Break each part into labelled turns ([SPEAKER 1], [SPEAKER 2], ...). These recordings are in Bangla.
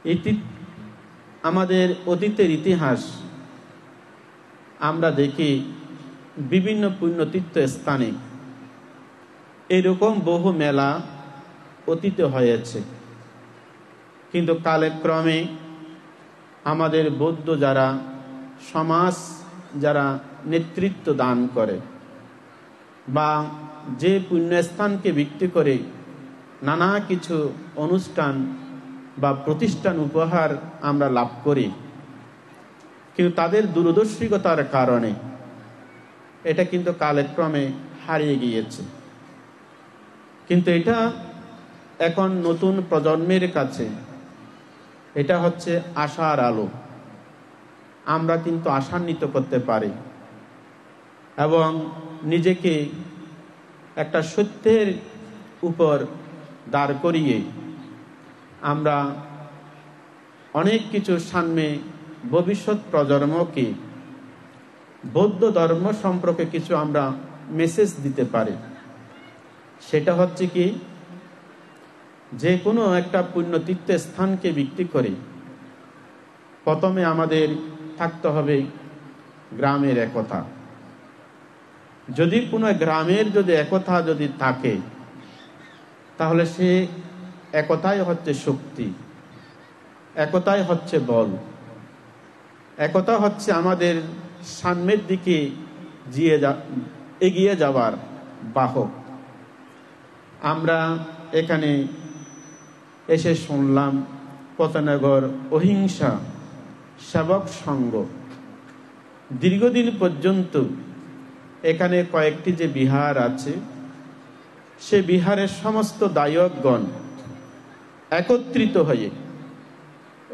[SPEAKER 1] এটি আমাদের অতীতের ইতিহাস আমরা দেখি বিভিন্ন পুণ্যতীর্থ স্থানে এরকম বহু মেলা অতীতে হয়েছে, কিন্তু কালক্রমে আমাদের বৌদ্ধ যারা সমাজ যারা নেতৃত্ব দান করে বা যে পুণ্যস্থানকে ভিত্তি করে নানা কিছু অনুষ্ঠান বা প্রতিষ্ঠান উপহার আমরা লাভ করি, কিন্তু তাদের দূরদর্শিতার কারণে এটা কিন্তু কালক্রমে হারিয়ে গিয়েছে। কিন্তু এটা এখন নতুন প্রজন্মের কাছে এটা হচ্ছে আশার আলো। আমরা কিন্তু আশান্বিত করতে পারি এবং নিজেকে একটা সত্যের উপর দাঁড় করিয়ে আমরা অনেক কিছু সামনে ভবিষ্যৎ প্রজন্মকে বৌদ্ধ ধর্ম সম্পর্কে কিছু আমরা মেসেজ দিতে পারি। সেটা হচ্ছে কি, যে কোনো একটা পুণ্যতীর্থ স্থানকে ভিত্তি করে প্রথমে আমাদের থাকতে হবে গ্রামের একতা। যদি কোনো গ্রামের যদি একতা যদি থাকে, তাহলে সে একতাই হচ্ছে শক্তি, একতাই হচ্ছে বল, একতা হচ্ছে আমাদের সামনের দিকে এগিয়ে যাওয়ার বাহক। আমরা এখানে এসে শুনলাম পতনগর অহিংসা সেবক সংঘ দীর্ঘদিন পর্যন্ত এখানে কয়েকটি যে বিহার আছে, সে বিহারের সমস্ত দায়কগণ একত্রিত হয়ে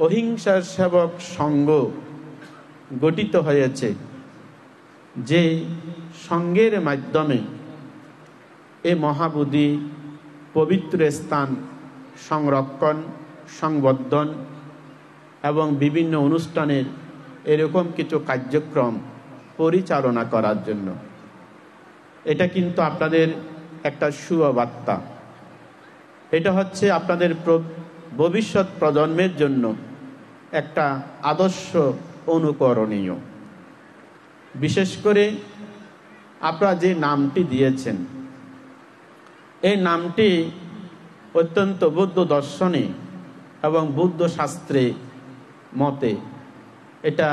[SPEAKER 1] অহিংসার সেবক সংঘ গঠিত হয়েছে, যে সংঘের মাধ্যমে এই মহাবোধি পবিত্র স্থান সংরক্ষণ, সংবর্ধন এবং বিভিন্ন অনুষ্ঠানের এরকম কিছু কার্যক্রম পরিচালনা করার জন্য। এটা কিন্তু আপনাদের একটা সুবার্তা। এটা হচ্ছে আপনাদের ভবিষ্যৎ প্রজন্মের জন্য একটা আদর্শ অনুকরণীয়। বিশেষ করে আপনারা যে নামটি দিয়েছেন, এই নামটি অত্যন্ত বৌদ্ধ দর্শনে এবং বৌদ্ধ শাস্ত্রে মতে এটা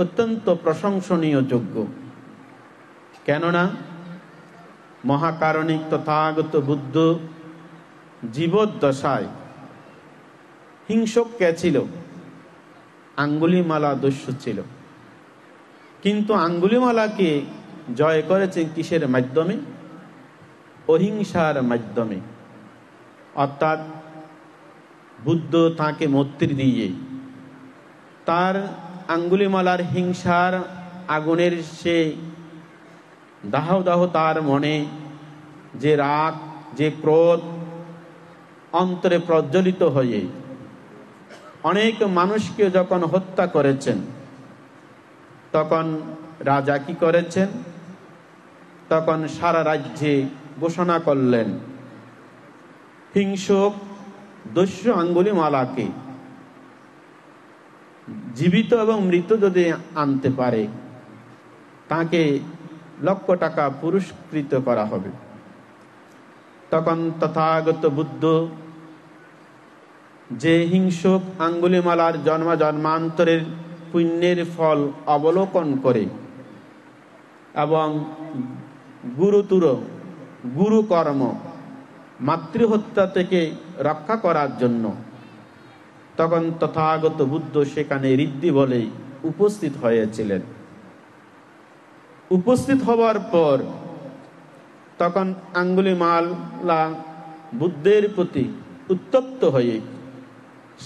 [SPEAKER 1] অত্যন্ত প্রশংসনীয় যোগ্য। কেননা মহাকারণিক তথাগত বুদ্ধ জীবদ্দশায় হিংসক কে ছিল? আঙ্গুলিমালা দস্যু ছিল। কিন্তু আঙ্গুলিমালাকে জয় করেছেন কিসের মাধ্যমে? অহিংসার মাধ্যমে। অর্থাৎ বুদ্ধ তাকে মৈত্রী দিয়ে তার আঙ্গুলিমালার হিংসার আগুনের সে দাহ দাহ তার মনে যে রাগ, যে ক্রোধ অন্তরে প্রজ্বলিত হয়ে অনেক মানুষকে যখন হত্যা করেছেন, তখন রাজা কি করেছেন? তখন সারা রাজ্যে ঘোষণা করলেন, হিংসক দস্যু আঙ্গুলিমালাকে জীবিত এবং মৃত যদি আনতে পারে, তাকে লক্ষ টাকা পুরস্কৃত করা হবে। তখন তথাগত বুদ্ধ যে হিংসক আঙ্গুলিমালার জন্ম জন্মান্তরের পুণ্যের ফল অবলোকন করে এবং গুরু কর্ম মাতৃহত্যা থেকে রক্ষা করার জন্য তখন তথাগত বুদ্ধ সেখানে ঋদ্ধি বলে উপস্থিত হয়েছিলেন। উপস্থিত হওয়ার পর তখন আঙ্গুলিমালা বুদ্ধের প্রতি উত্তপ্ত হয়ে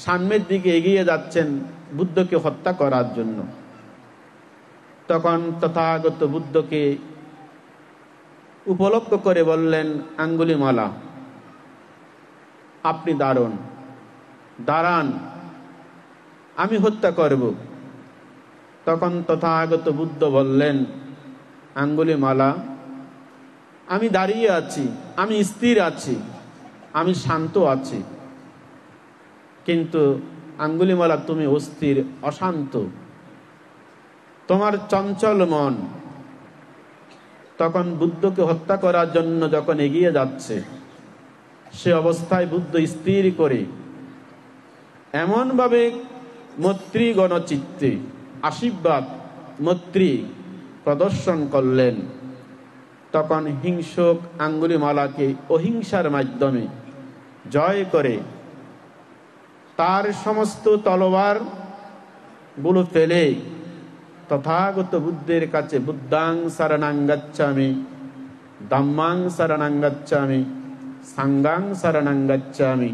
[SPEAKER 1] সামনের দিকে এগিয়ে যাচ্ছেন বুদ্ধকে হত্যা করার জন্য। তখন তথাগত বুদ্ধকে উপলক্ষ করে বললেন, আঙ্গুলিমালা আপনি দাঁড়ান, আমি হত্যা করব। তখন তথাগত বুদ্ধ বললেন, আঙ্গুলিমালা আমি দাঁড়িয়ে আছি, আমি স্থির আছি, আমি শান্ত আছি, কিন্তু আঙ্গুলিমালা তুমি অস্থির, অশান্ত, তোমার চঞ্চল মন। তখন বুদ্ধকে হত্যা করার জন্য যখন এগিয়ে যাচ্ছে, সে অবস্থায় বুদ্ধ স্থির করে এমনভাবে মৈত্রীগণ চিত্তে আশীর্বাদ মৈত্রী প্রদর্শন করলেন, তখন হিংসুক আঙ্গুলিমালাকে অহিংসার মাধ্যমে জয় করে তার সমস্ত তলোয়ার গুলো ফেলে তথাগত বুদ্ধের কাছে বুদ্ধাং শরণাং গচ্ছামি, ধম্মাং শরণাং গচ্ছামি, সাঙ্গাং শরণাং গচ্ছামি,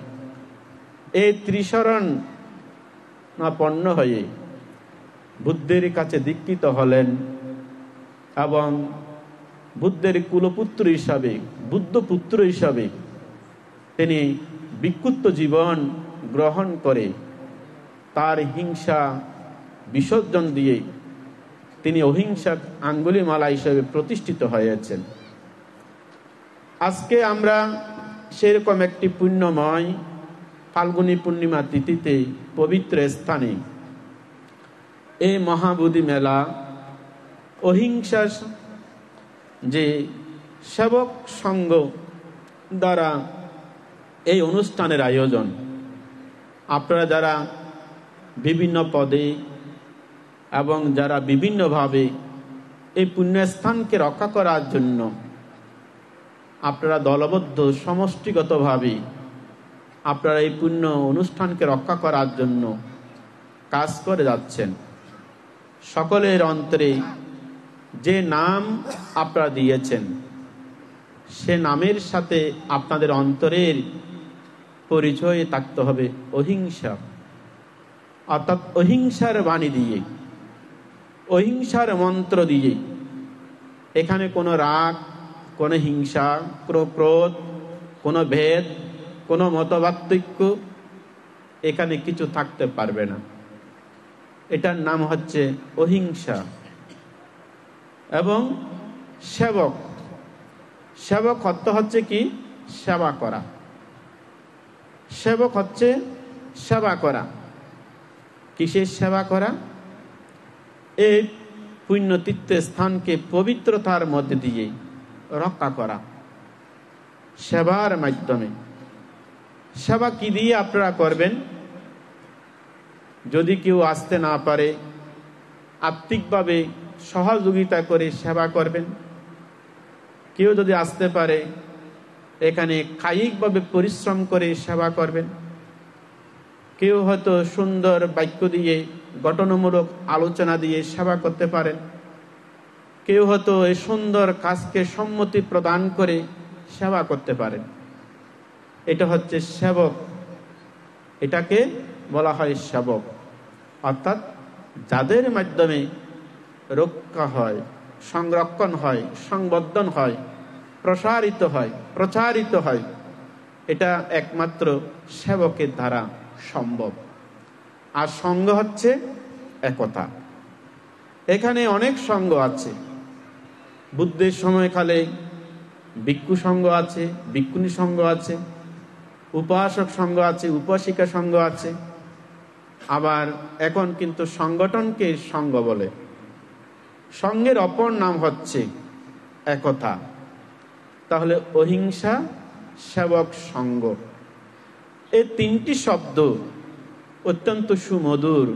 [SPEAKER 1] এই ত্রিশরণ পণ্য হয়ে বুদ্ধের কাছে দীক্ষিত হলেন এবং বুদ্ধের কুলপুত্র হিসাবে, বুদ্ধপুত্র হিসাবে তিনি বিক্ষুব্ধ জীবন গ্রহণ করে তার হিংসা বিসর্জন দিয়ে তিনি অহিংসক আঙ্গুলিমালা হিসেবে প্রতিষ্ঠিত হয়েছেন। আজকে আমরা সেরকম একটি পুণ্যময় ফাল্গুনী পূর্ণিমা তিথিতে পবিত্র স্থানে এই মহাবোধি মেলা অহিংসা যে সেবক সংঘ দ্বারা এই অনুষ্ঠানের আয়োজন। আপনারা যারা বিভিন্ন পদে এবং যারা বিভিন্নভাবে এই পুণ্যস্থানকে রক্ষা করার জন্য আপনারা দলবদ্ধ সমষ্টিগতভাবে আপনারা এই পুণ্য অনুষ্ঠানকে রক্ষা করার জন্য কাজ করে যাচ্ছেন, সকলের অন্তরে যে নাম আপনারা দিয়েছেন সে নামের সাথে আপনাদের অন্তরের পরিচয় থাকতে হবে অহিংসা, অর্থাৎ অহিংসার বাণী দিয়ে, অহিংসার মন্ত্র দিয়ে। এখানে কোনো রাগ, কোনো হিংসা, কোনো ক্রোধ, কোনো ভেদ, কোনো মতপার্থক্য এখানে কিছু থাকতে পারবে না। এটার নাম হচ্ছে অহিংসা। এবং সেবক, সেবক অর্থ হচ্ছে কি? সেবা করা। সেবক হচ্ছে সেবা করা। কিসের সেবা করা? এই পুণ্যতীর্থ স্থানকে পবিত্রতার মধ্যে দিয়ে রক্ষা করা, সেবার মাধ্যমে। সেবা কি দিয়ে আপনারা করবেন? যদি কেউ আসতে না পারে, আত্মিকভাবে সহযোগিতা করে সেবা করবেন। কেউ যদি আসতে পারে, এখানে কায়িকভাবে পরিশ্রম করে সেবা করবেন। কেউ হয়তো সুন্দর বাক্য দিয়ে, গঠনমূলক আলোচনা দিয়ে সেবা করতে পারেন। কেউ হয়তো এই সুন্দর কাজকে সম্মতি প্রদান করে সেবা করতে পারেন। এটা হচ্ছে সেবক, এটাকে বলা হয় সেবক। অর্থাৎ যাদের মাধ্যমে রক্ষা হয়, সংরক্ষণ হয়, সংবর্ধন হয়, প্রসারিত হয়, প্রচারিত হয়, এটা একমাত্র সেবকের দ্বারা সম্ভব। আর সঙ্গ হচ্ছে একতা। এখানে অনেক সঙ্গ আছে। বুদ্ধের সময়কালে ভিক্ষু সঙ্গ আছে, ভিক্ষুণী সঙ্গ আছে, উপাসক সঙ্গ আছে, উপাসিকা সঙ্গ আছে। আবার এখন কিন্তু সংগঠনকে সঙ্গ বলে। সঙ্গের অপর নাম হচ্ছে একতা। তাহলে অহিংসা, সেবক, সঙ্গ, এই তিনটি শব্দ অত্যন্ত সুমধুর,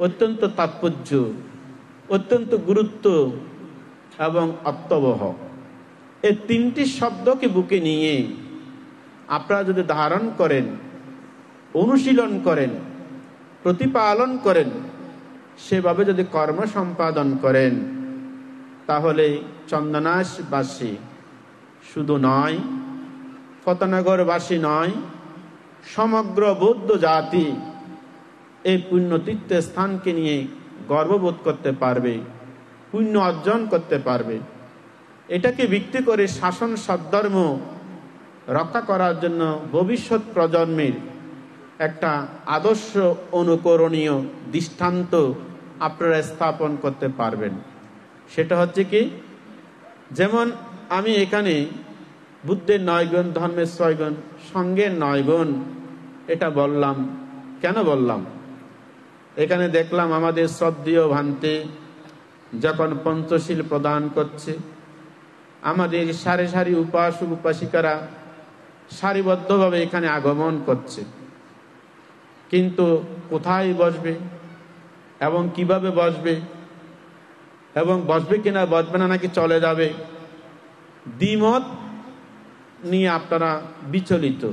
[SPEAKER 1] অত্যন্ত তাৎপর্য, অত্যন্ত গুরুত্ব এবং অর্থবহ। এই তিনটি শব্দকে বুকে নিয়ে আপনারা যদি ধারণ করেন, অনুশীলন করেন, প্রতিপালন করেন, সেভাবে যদি কর্ম সম্পাদন করেন, তাহলে চন্দনাশবাসী শুধু নয়, ফতেনগরবাসী নয়, সমগ্র বৌদ্ধ জাতি এই পুণ্যতীর্থ স্থানকে নিয়ে গর্ববোধ করতে পারবে, পুণ্য অর্জন করতে পারবে। এটাকে ভিত্তি করে শাসন সদ্ধর্ম রক্ষা করার জন্য ভবিষ্যৎ প্রজন্মের একটা আদর্শ অনুকরণীয় দৃষ্টান্ত আপনারা স্থাপন করতে পারবেন। সেটা হচ্ছে কি? যেমন আমি এখানে বুদ্ধের 9 গুণ, ধর্মের 6 গুণ, সঙ্গের 9 গুণ এটা বললাম, কেন বললাম? এখানে দেখলাম আমাদের শ্রদ্ধেয় ভান্তে যখন পঞ্চশীল প্রদান করছে, আমাদের সারি সারি উপাসক উপাসিকারা সারিবদ্ধভাবে এখানে আগমন করছে, কিন্তু কোথায় বসবে এবং কিভাবে বসবে এবং বসবে কিনা বসবে না নাকি চলে যাবে, দ্বিমত নিয়ে আপনারা বিচলিত।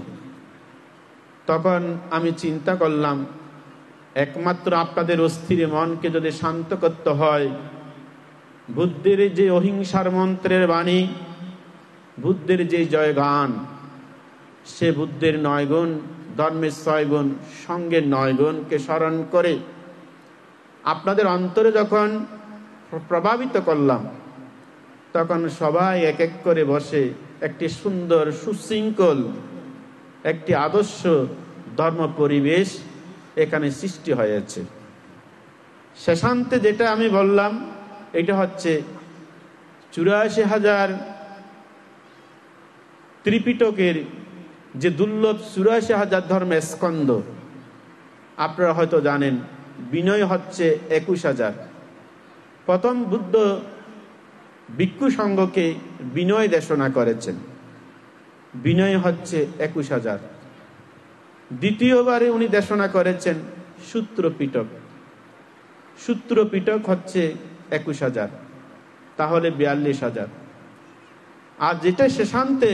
[SPEAKER 1] তখন আমি চিন্তা করলাম, একমাত্র আপনাদের অস্থির মনকে যদি শান্ত করতে হয়, বুদ্ধের যে অহিংসার মন্ত্রের বাণী, বুদ্ধের যে জয়গান, সে বুদ্ধের 9 গুণ, ধর্মের 6 গুণ, সঙ্গের 9 গুণকে স্মরণ করে আপনাদের অন্তরে যখন প্রভাবিত করলাম, তখন সবাই এক এক করে বসে একটি সুন্দর সুশৃঙ্খল একটি আদর্শ ধর্ম পরিবেশ এখানে সৃষ্টি হয়েছে। শেষান্তে যেটা আমি বললাম, এটা হচ্ছে 84,000 ত্রিপিটকের যে দুর্লভ 84,000 ধর্মের স্কন্ধ, আপনারা হয়তো জানেন, বিনয় হচ্ছে 21,000। প্রথম বুদ্ধ ভিক্ষু সংঘকে বিনয় দেশনা করেছেন, বিনয় হচ্ছে 21,000। দ্বিতীয়বারে উনি দেশনা করেছেন সূত্র পিটক, সূত্র পিটক হচ্ছে 21,000, তাহলে 42,000। আর যেটা শেষান্তে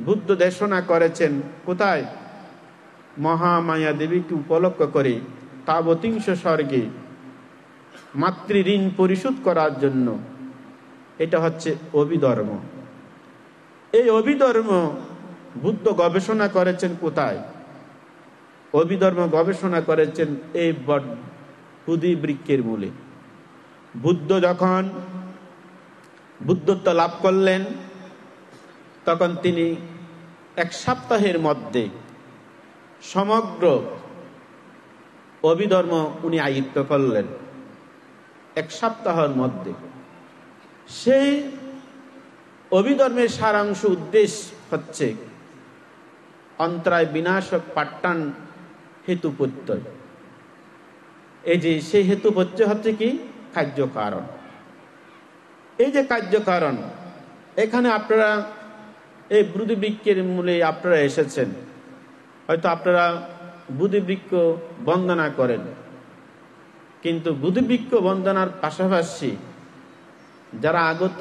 [SPEAKER 1] বুদ্ধ দেশনা করেছেন কোথায়? মহামায়া দেবীকে উপলক্ষ করে তাবতিংশ স্বর্গে মাতৃ ঋণ পরিশোধ করার জন্য, এটা হচ্ছে অভিধর্ম। এই অভিধর্ম বুদ্ধ গবেষণা করেছেন কোথায়? অভিধর্ম গবেষণা করেছেন এই বুদ্ধি বৃক্ষের মূলে। বুদ্ধ যখন বুদ্ধত্ব লাভ করলেন, তখন তিনি 1 সপ্তাহের মধ্যে সমগ্র অভিধর্ম উনি আয়ত্ত করলেন। 1 সপ্তাহের মধ্যে সেই অভিধর্মের সারাংশ উদ্দেশ্য হচ্ছে অন্তরায় বিনাশক পাট্টান হেতুপত্যয়। এই যে সেই হেতুপত্যয় হচ্ছে কি? কার্যকারণ। এই যে কার্যকারণ, এখানে আপনারা এই বুদ্ধিবৃক্ষের মূলে আপনারা এসেছেন, হয়তো আপনারা বুদ্ধিবৃক্ষ বন্দনা করেন, কিন্তু বুদ্ধিবৃক্ষ বন্দনার পাশাপাশি যারা আগত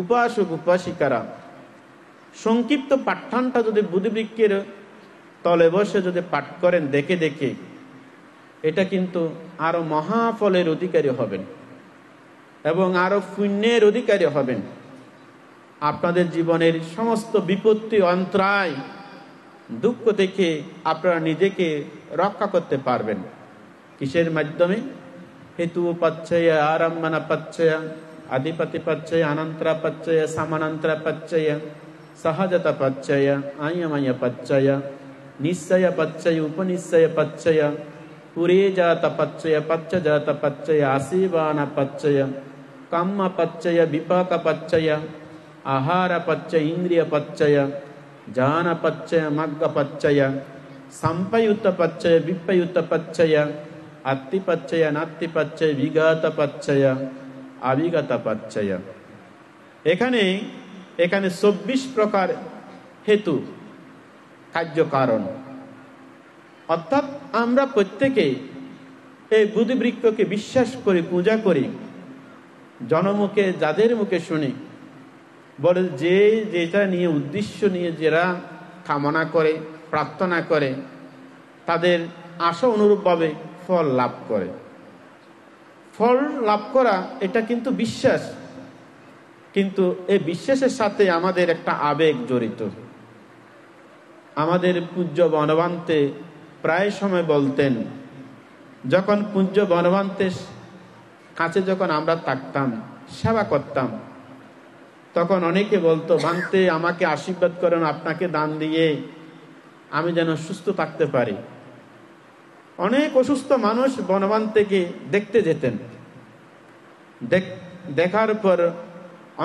[SPEAKER 1] উপাসক উপাসিকারা সংক্ষিপ্ত পাঠ্যানটা যদি বুদ্ধিবৃক্ষের তলে বসে যদি পাঠ করেন দেখে দেখে, এটা কিন্তু আরো মহাফলের অধিকারী হবেন এবং আরো পুণ্যের অধিকারী হবেন। আপনাদের জীবনের সমস্ত বিপত্তি অন্তরায় দুঃখ থেকে আপনারা নিজেকে রক্ষা করতে পারবেন। কিসের মাধ্যমে? হেতু পাচ্ছয়, আরম্ভনা পাচ্ছয়, আধিপতি পাচ্ছয়, অনন্তরা পাচ্ছয়, সমানান্তরা পাচ্ছয়, সহজতা পাচ্ছয়, আয়ময় পাচ্ছয়, নিশ্চয় পাচ্ছয়, উপনিশ্চয় পাচ্ছয়, পুরে জাত পাচ্ছয়, পচ্ছজাত পাচ্ছয়, আশীবান পাচ্ছয়, কাম্য পাচ্ছয়, বিপাক পাচ্ছয়, আহার পাচ্ছয়, ইন্দ্রিয় পাচ্ছয়, জান পাচ্ছয়, মগ্গ পাচ্ছয়, সম্পয়ুত পাচ্ছয়, বিপয়ুত পাচ্ছয়, আত্তি পাচ্ছয়, নাত্তি পাচ্ছয়, বিগত পাচ্ছয়, অবিগত পাচ্ছয়। এখানে 24 প্রকার হেতু, কার্যকারণ। অর্থাৎ আমরা প্রত্যেকে এই বুদ্ধিবৃক্ষকে বিশ্বাস করি, পূজা করি, জনমুখে যাদের মুখে শুনি, বলে যে যেটা নিয়ে উদ্দেশ্য নিয়ে যারা কামনা করে, প্রার্থনা করে, তাদের আশা অনুরূপভাবে ফল লাভ করে। ফল লাভ করা এটা কিন্তু বিশ্বাস, কিন্তু এই বিশ্বাসের সাথে আমাদের একটা আবেগ জড়িত। আমাদের পূজ্য বনবান্তে প্রায় সময় বলতেন, যখন পূজ্য বনবান্তের কাছে যখন আমরা থাকতাম, সেবা করতাম, তখন অনেকে বলতো, বান্তে আমাকে আশীর্বাদ করেন, আপনাকে দান দিয়ে আমি যেন সুস্থ থাকতে পারি। অনেক অসুস্থ মানুষ বনবান থেকে দেখতে যেতেন। দেখার পর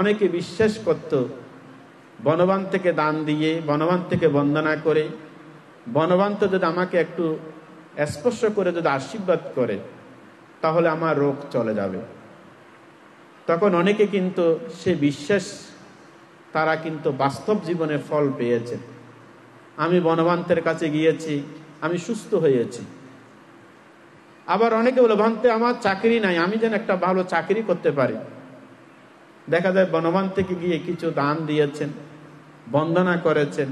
[SPEAKER 1] অনেকে বিশ্বাস করত, বনবান থেকে দান দিয়ে, বনবান থেকে বন্দনা করে, বনবান তো যদি আমাকে একটু স্পর্শ করে যদি আশীর্বাদ করে তাহলে আমার রোগ চলে যাবে। তখন অনেকে কিন্তু সে বিশ্বাস, তারা কিন্তু বাস্তব জীবনে ফল পেয়েছে। আমি বনবান্তের কাছে গিয়েছি, আমি সুস্থ হয়েছি। আবার অনেকে বলে, ভান্তে আমার চাকরি নাই, আমি যেন একটা ভালো চাকরি করতে পারি। দেখা যায় বনবান থেকে গিয়ে কিছু দান দিয়েছেন, বন্দনা করেছেন,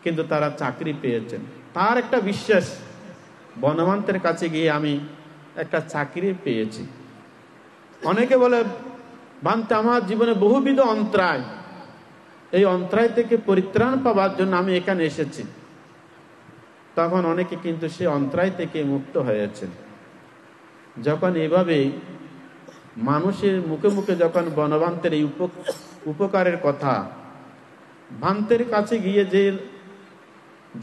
[SPEAKER 1] কিন্তু তারা চাকরি পেয়েছেন। তার একটা বিশ্বাস, বনবান্তের কাছে গিয়ে আমি একটা চাকরি পেয়েছি। অনেকে বলে, ভান্তে আমার জীবনে বহুবিধ অন্তরায়, এই অন্তরায় থেকে পরিত্রাণ পাওয়ার জন্য আমি এখানে এসেছি। তখন অনেকে কিন্তু সে অন্তরায় থেকে মুক্ত হয়েছেন। যখন এভাবে মানুষের মুখে মুখে যখন বনবান্তের এই উপকারের কথা, ভান্তের কাছে গিয়ে যে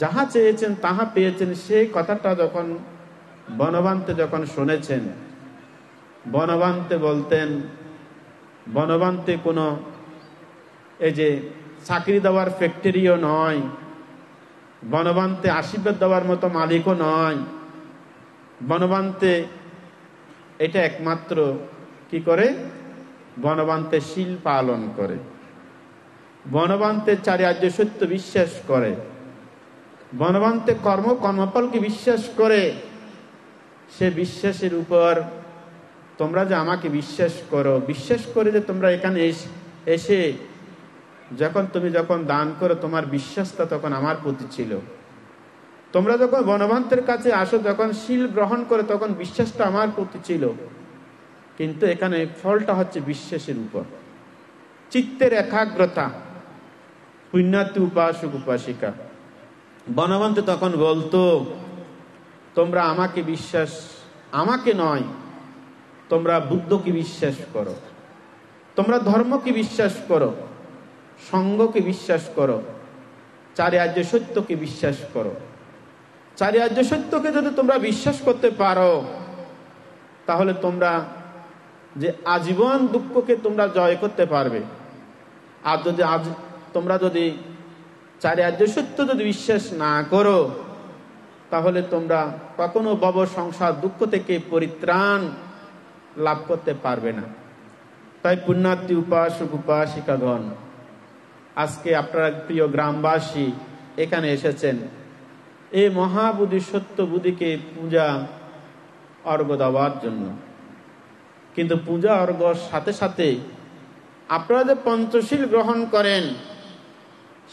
[SPEAKER 1] যাহা চেয়েছেন তাহা পেয়েছেন, সেই কথাটা যখন বনবান্তে যখন শুনেছেন, বনবান্তে বলতেন, বনবান্তে কোনো এই যে চাকরি দেওয়ার ফ্যাক্টরিও নয়, বনবান্তে আশীর্বাদ দেওয়ার মতো মালিকও নয়। বনবান্তে এটা একমাত্র কি করে? বনবান্তে শীল পালন করে, বনবান্তে চারি আর্য সত্য বিশ্বাস করে, বনবান্তে কর্মফলকে বিশ্বাস করে। সে বিশ্বাসের উপর তোমরা যে আমাকে বিশ্বাস করো, বিশ্বাস করে যে তোমরা এখানে এসে তুমি যখন দান করো, তোমার বিশ্বাসটা তখন আমার প্রতি ছিল। তোমরা যখন বনবান্তের কাছে আসো, যখন শীল গ্রহণ করে, তখন বিশ্বাসটা আমার প্রতি ছিল। কিন্তু এখানে ফলটা হচ্ছে বিশ্বাসের উপর, চিত্তের একাগ্রতা। পুণ্যার্থী উপাসক উপাসিকা বনবান্তে তখন বলতো, তোমরা আমাকে বিশ্বাস, আমাকে নয়, তোমরা বুদ্ধকে বিশ্বাস করো, তোমরা ধর্মকে বিশ্বাস করো, সঙ্গকে বিশ্বাস করো, চারি আর্য সত্যকে বিশ্বাস করো। চারি আর্য সত্যকে যদি তোমরা বিশ্বাস করতে পারো, তাহলে তোমরা যে আজীবন দুঃখকে তোমরা জয় করতে পারবে। আর যদি তোমরা যদি চারি আর্য সত্য যদি বিশ্বাস না করো, তাহলে তোমরা কখনো ভব সংসার দুঃখ থেকে পরিত্রাণ লাভ করতে পারবে না। তাই পুণ্যার্থী উপাসক উপাসিকাগণ, আজকে আপনারা প্রিয় গ্রামবাসী এখানে এসেছেন এই মহাবুদ্ধি সত্য বুদ্ধিকে পূজা অর্ঘ্য দেওয়ার জন্য। কিন্তু পূজা অর্ঘ্যর সাথে সাথে আপনারা যে পঞ্চশীল গ্রহণ করেন,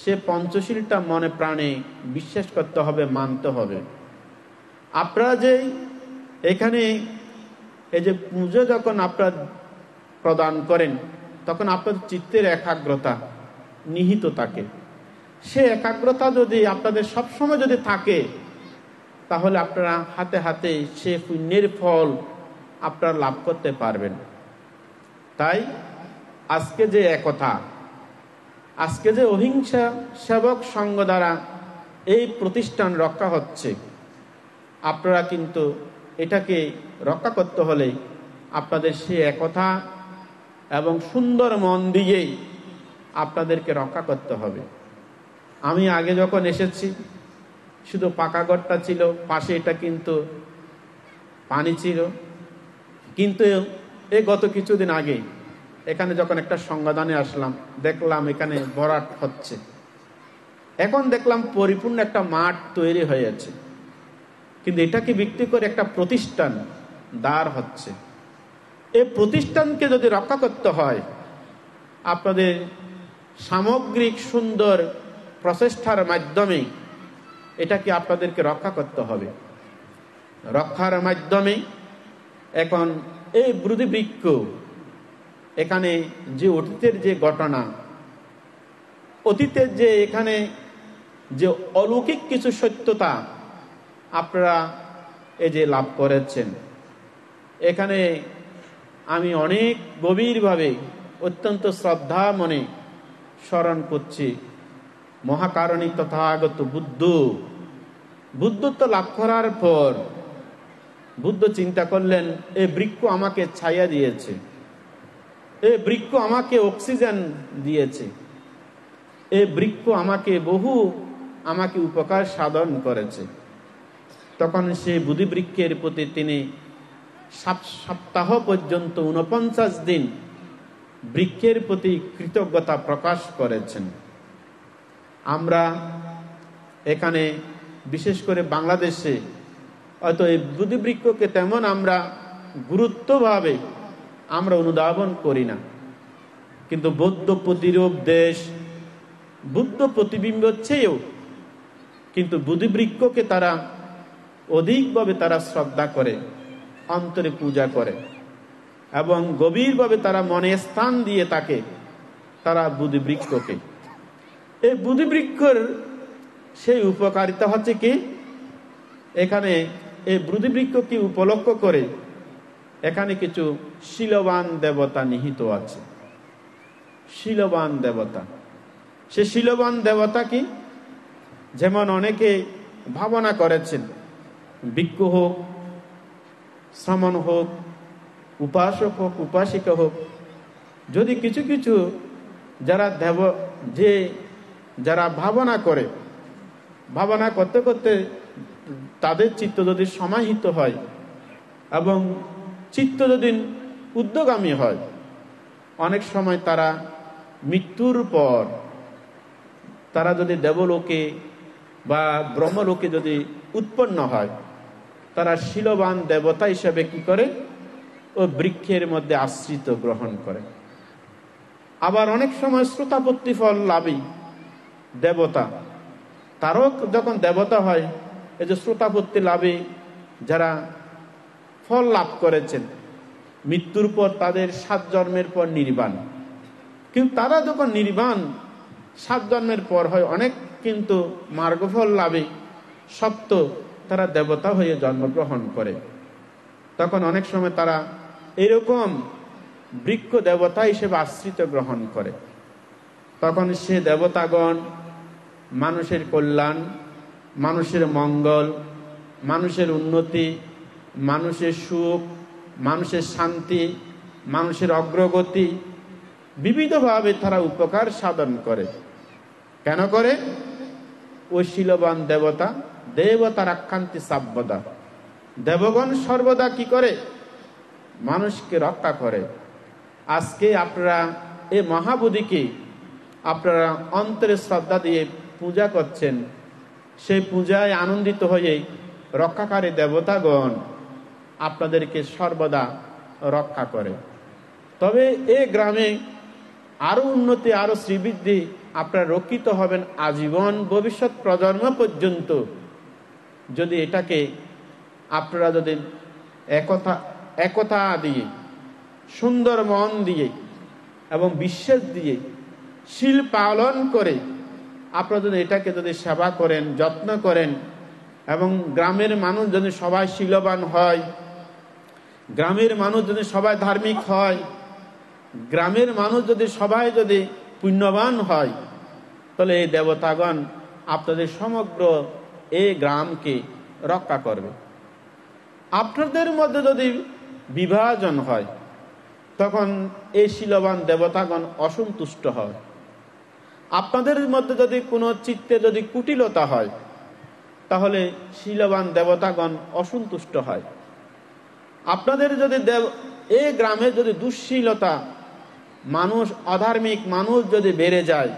[SPEAKER 1] সে পঞ্চশীলটা মনে প্রাণে বিশ্বাস করতে হবে, মানতে হবে। আপনারা যে এখানে এই যে পুজো যখন আপনারা প্রদান করেন, তখন আপনাদের চিত্তের একাগ্রতা নিহিত থাকে। সে একাগ্রতা যদি আপনাদের সবসময় যদি থাকে, তাহলে আপনারা হাতে হাতে সে পুণ্যের ফল আপনারা লাভ করতে পারবেন। তাই আজকে যে একতা, আজকে যে অহিংসা সেবক সংঘ দ্বারা এই প্রতিষ্ঠান রক্ষা হচ্ছে, আপনারা কিন্তু এটাকে রক্ষা করতে হলে আপনাদের সে একতা এবং সুন্দর মন দিয়ে আপনাদেরকে রক্ষা করতে হবে। আমি আগে যখন এসেছি, শুধু পাকা ঘরটা ছিল, পাশে এটা কিন্তু পানি ছিল। কিন্তু এই গত কিছুদিন আগে এখানে যখন একটা সংবাদে আসলাম, দেখলাম এখানে ভরাট হচ্ছে। এখন দেখলাম পরিপূর্ণ একটা মাঠ তৈরি হয়েছে, কিন্তু এটাকে বিক্রি করে একটা প্রতিষ্ঠান দাঁড় হচ্ছে। এই প্রতিষ্ঠানকে যদি রক্ষা করতে হয়, আপনাদের সামগ্রিক সুন্দর প্রচেষ্টার মাধ্যমে এটাকে আপনাদেরকে রক্ষা করতে হবে। রক্ষার মাধ্যমে এখন এই বৃদ্ধি বৃক্ষ, এখানে যে অতীতের যে ঘটনা, অতীতের যে এখানে যে অলৌকিক কিছু সত্যতা আপনারা এই যে লাভ করেছেন, এখানে আমি অনেক গভীরভাবে অত্যন্ত শ্রদ্ধা মনে স্মরণ করছি মহাকারণী তথাগত বুদ্ধত্ব লাভ করার পর বুদ্ধ চিন্তা করলেন, এই বৃক্ষ আমাকে ছায়া দিয়েছে, এই বৃক্ষ আমাকে অক্সিজেন দিয়েছে, এই বৃক্ষ আমাকে বহু উপকার সাধন করেছে। তখন সেই বুধিবৃক্ষের প্রতি তিনি 7 সপ্তাহ পর্যন্ত 49 দিন বৃক্ষের প্রতি কৃতজ্ঞতা প্রকাশ করেছেন। আমরা এখানে বিশেষ করে বাংলাদেশে হয়তো এই বুধিবৃক্ষকে তেমন আমরা গুরুত্বভাবে আমরা অনুধাবন করি না, কিন্তু বৌদ্ধ প্রতিরূপ দেশ, বুদ্ধ প্রতিবিম্ব চেয়েও কিন্তু বুধিবৃক্ষকে তারা অধিকভাবে তারা শ্রদ্ধা করে, অন্তরে পূজা করে এবং গভীরভাবে তারা মনে স্থান দিয়ে থাকে তারা বুধিবৃক্ষকে। এই বুধিবৃক্ষের সেই উপকারিতা হচ্ছে কি, এখানে এই বুধিবৃক্ষকে উপলক্ষ করে এখানে কিছু শীলবান দেবতা নিহিত আছে। শীলবান দেবতা, সে শীলবান দেবতা কি? যেমন অনেকে ভাবনা করেছেন ভিক্ষ হোক, শ্রমণ হোক, উপাসক হোক, উপাসিকা হোক, যদি কিছু কিছু যারা যারা ভাবনা করে, ভাবনা করতে করতে তাদের চিত্ত যদি সমাহিত হয় এবং চিত্ত যদি উদ্যোগামী হয়, অনেক সময় তারা মৃত্যুর পর তারা যদি দেবলোকে বা ব্রহ্মলোকে যদি উৎপন্ন হয়, তারা শীলবান দেবতা হিসেবে কি করে, ও বৃক্ষের মধ্যে আশ্রিত গ্রহণ করে। আবার অনেক সময় শ্রোতাপত্তি ফল লাভী দেবতা, তারও যখন দেবতা হয়, এই যে শ্রোতাপত্তি লাভী যারা ফল লাভ করেছেন, মৃত্যুর পর তাদের 7 জন্মের পর নির্বাণ, কিন্তু তারা যখন নির্বাণ 7 জন্মের পর হয়, অনেক কিন্তু মার্গফল লাভী সপ্ত তারা দেবতা হয়ে জন্মগ্রহণ করে। তখন অনেক সময় তারা এরকম বৃক্ষ দেবতা হিসেবে আশ্রিত গ্রহণ করে। তখন সে দেবতাগণ মানুষের কল্যাণ, মানুষের মঙ্গল, মানুষের উন্নতি, মানুষের সুখ, মানুষের শান্তি, মানুষের অগ্রগতি বিবিধভাবে তারা উপকার সাধন করে। কেন করে? ওই শীলবান দেবতা দেবতা রাক্ষান্তি সাব্যদা, দেবগণ সর্বদা কি করে? মানুষকে রক্ষা করে। আজকে আপনারা এই মহাবোধিকে আপনারা অন্তরে শ্রদ্ধা দিয়ে পূজা করছেন, সেই পূজায় আনন্দিত হয়ে রক্ষাকারী দেবতাগণ আপনাদেরকে সর্বদা রক্ষা করে। তবে এই গ্রামে আরো উন্নতি, আরো শ্রীবৃদ্ধি আপনারা রক্ষিত হবেন আজীবন, ভবিষ্যৎ প্রজন্ম পর্যন্ত, যদি এটাকে আপনারা যদি একতা দিয়ে, সুন্দর মন দিয়ে এবং বিশ্বাস দিয়ে, শীল পালন করে আপনারা যদি এটাকে যদি সেবা করেন, যত্ন করেন, এবং গ্রামের মানুষ যদি সবাই শীলবান হয়, গ্রামের মানুষ যদি সবাই ধার্মিক হয়, গ্রামের মানুষ যদি সবাই যদি পুণ্যবান হয়, তাহলে এই দেবতাগণ আপনাদের সমগ্র এই গ্রামকে রক্ষা করবে। আপনাদের মধ্যে যদি বিভাজন হয়, তখন এই শীলবান দেবতাগণ অসন্তুষ্ট হয়। আপনাদের মধ্যে যদি কোনো চিত্তে যদি কুটিলতা হয়, তাহলে শীলবান দেবতাগণ অসন্তুষ্ট হয়। আপনাদের যদি এই গ্রামে যদি দুঃশীলতা, মানুষ অধার্মিক মানুষ যদি বেড়ে যায়,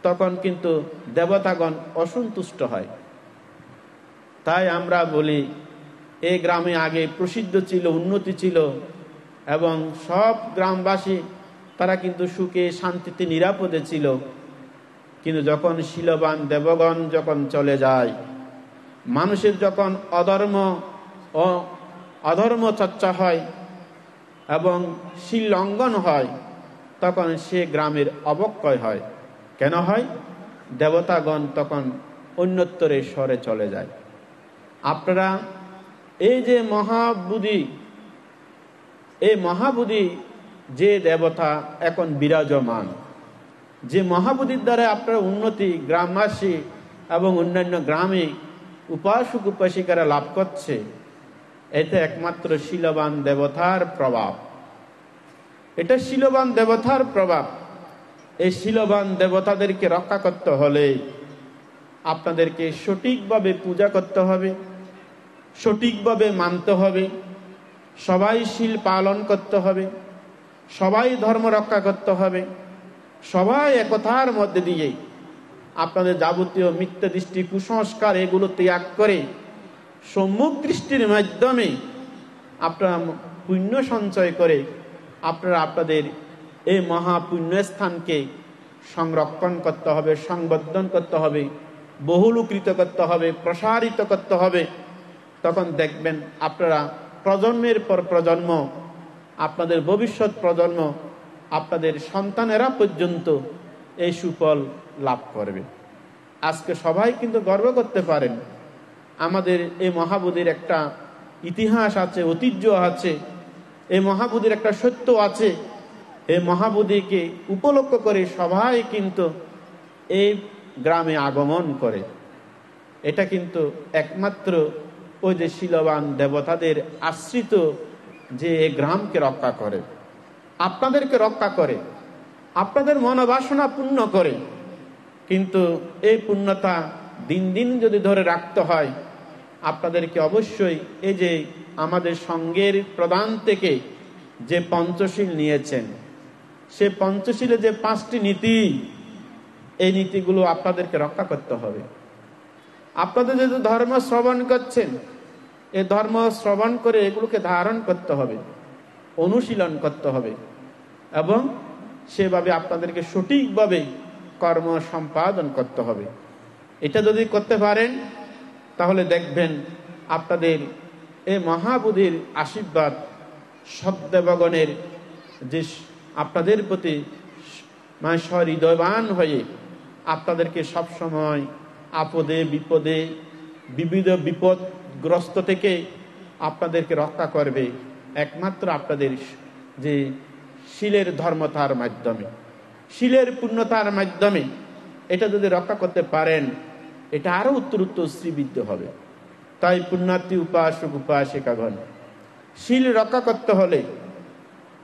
[SPEAKER 1] তখন কিন্তু দেবতাগণ অসন্তুষ্ট হয়। তাই আমরা বলি, এই গ্রামে আগে প্রসিদ্ধ ছিল, উন্নতি ছিল, এবং সব গ্রামবাসী তারা কিন্তু সুখে শান্তিতে নিরাপদে ছিল। কিন্তু যখন শীলবান দেবগণ যখন চলে যায়, মানুষের যখন অধর্ম চর্চা হয় এবং শীল লঙ্ঘন হয়, তখন সে গ্রামের অবক্ষয় হয়। কেন হয়? দেবতাগণ তখন অন্যত্তরে সরে চলে যায়। আপনারা এই যে মহাবুদ্ধি, এই মহাবুদ্ধি যে দেবতা এখন বিরাজমান, যে মহাবুদ্ধির দ্বারা আপনারা উন্নতি গ্রামবাসী এবং অন্যান্য গ্রামে উপাসক উপাসিকারা লাভ করছে, এতে একমাত্র শীলবান দেবতার প্রভাব। এটা শীলবান দেবতার প্রভাব। এই শীলবান দেবতাদেরকে রক্ষা করতে হলে আপনাদেরকে সঠিকভাবে পূজা করতে হবে, সঠিকভাবে মানতে হবে, সবাই শীল পালন করতে হবে, সবাই ধর্ম রক্ষা করতে হবে, সবাই একতার মধ্যে দিয়ে আপনাদের যাবতীয় মিথ্যা দৃষ্টি, কুসংস্কার এগুলো ত্যাগ করে সম্মুখ দৃষ্টির মাধ্যমে আপনারা পুণ্য সঞ্চয় করে আপনারা আপনাদের এই মহাপুণ্যস্থানকে সংরক্ষণ করতে হবে, সংবর্ধন করতে হবে, বহুলকৃত করতে হবে, প্রসারিত করতে হবে। তখন দেখবেন আপনারা প্রজন্মের পর প্রজন্ম, আপনাদের ভবিষ্যৎ প্রজন্ম, আপনাদের সন্তানেরা পর্যন্ত এই সুফল লাভ করবে। আজকে সবাই কিন্তু গর্ব করতে পারেন আমাদের এই মহাবোধির একটা ইতিহাস আছে, ঐতিহ্য আছে, এই মহাবোধির একটা সত্য আছে। এই মহাবোধিকে উপলক্ষ করে সবাই কিন্তু এই গ্রামে আগমন করে। এটা কিন্তু একমাত্র ওই যে শীলবান দেবতাদের আশ্রিত যে এই গ্রামকে রক্ষা করে, আপনাদেরকে রক্ষা করে, আপনাদের মনোবাসনা পূর্ণ করে। কিন্তু এই পূর্ণতা দিন দিন যদি ধরে রাখতে হয়, আপনাদেরকে অবশ্যই এই যে আমাদের সঙ্গের প্রধান থেকে যে পঞ্চশীল নিয়েছেন, সে পঞ্চশীলে যে 5টি নীতি, এই নীতিগুলো আপনাদেরকে রক্ষা করতে হবে। আপনাদের যে ধর্ম শ্রবণ করছেন, এই ধর্ম শ্রবণ করে এগুলোকে ধারণ করতে হবে, অনুশীলন করতে হবে, এবং সেভাবে আপনাদেরকে সঠিকভাবে কর্ম সম্পাদন করতে হবে। এটা যদি করতে পারেন তাহলে দেখবেন আপনাদের এই মহাবোধির আশীর্বাদ, সদ্দেবগণের যে আপনাদের প্রতি সহৃদয়বান হয়ে আপনাদেরকে সবসময় আপদে বিপদে বিবিধ বিপদগ্রস্ত থেকে আপনাদেরকে রক্ষা করবে একমাত্র আপনাদের যে শীলের ধর্মতার মাধ্যমে, শীলের পূর্ণতার মাধ্যমে। এটা যদি রক্ষা করতে পারেন, এটা আরো উত্তরোত্তর শ্রীবৃদ্ধ হবে। তাই পুণ্যার্থী উপাসক উপাসিকাগণ, শীল রক্ষা করতে হলে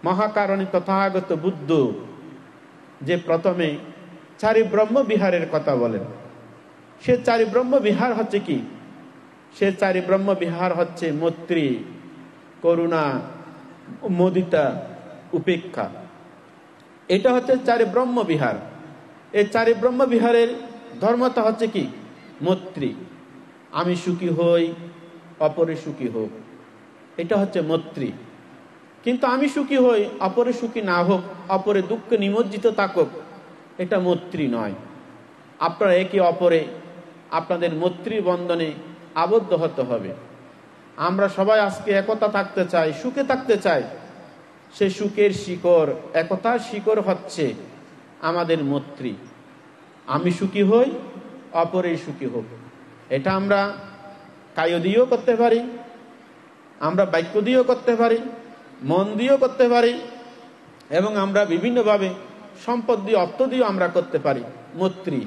[SPEAKER 1] মহাকারণী তথাগত বুদ্ধ যে প্রথমে 4 ব্রহ্ম বিহারের কথা বলেন, সে 4 ব্রহ্ম বিহার হচ্ছে কি? সে 4 ব্রহ্ম বিহার হচ্ছে মৈত্রী, করুণা, মুদিতা, উপেক্ষা। এটা হচ্ছে 4 ব্রহ্ম বিহার। এই 4 ব্রহ্ম বিহারের ধর্মতা হচ্ছে কি? মৈত্রী। আমি সুখী হই, অপরে সুখী হোক, এটা হচ্ছে মৈত্রী। কিন্তু আমি সুখী হই, অপরে সুখী না হোক, অপরে দুঃখে নিমজ্জিত থাকুক, এটা মৈত্রী নয়। আপনারা একে অপরে আপনাদের মৈত্রী বন্ধনে আবদ্ধ হতে হবে। আমরা সবাই আজকে একতা থাকতে চাই, সুখে থাকতে চাই। সে সুখের শিকড়, একতার শিকড় হচ্ছে আমাদের মৈত্রী। আমি সুখী হই, অপরে সুখী হোক। এটা আমরা কায় দিয়েও করতে পারি, আমরা বাক্য দিয়েও করতে পারি, মন দিয়েও করতে পারি, এবং আমরা বিভিন্নভাবে সম্পদ দিয়ে, অর্থ দিয়েও আমরা করতে পারি মৈত্রী।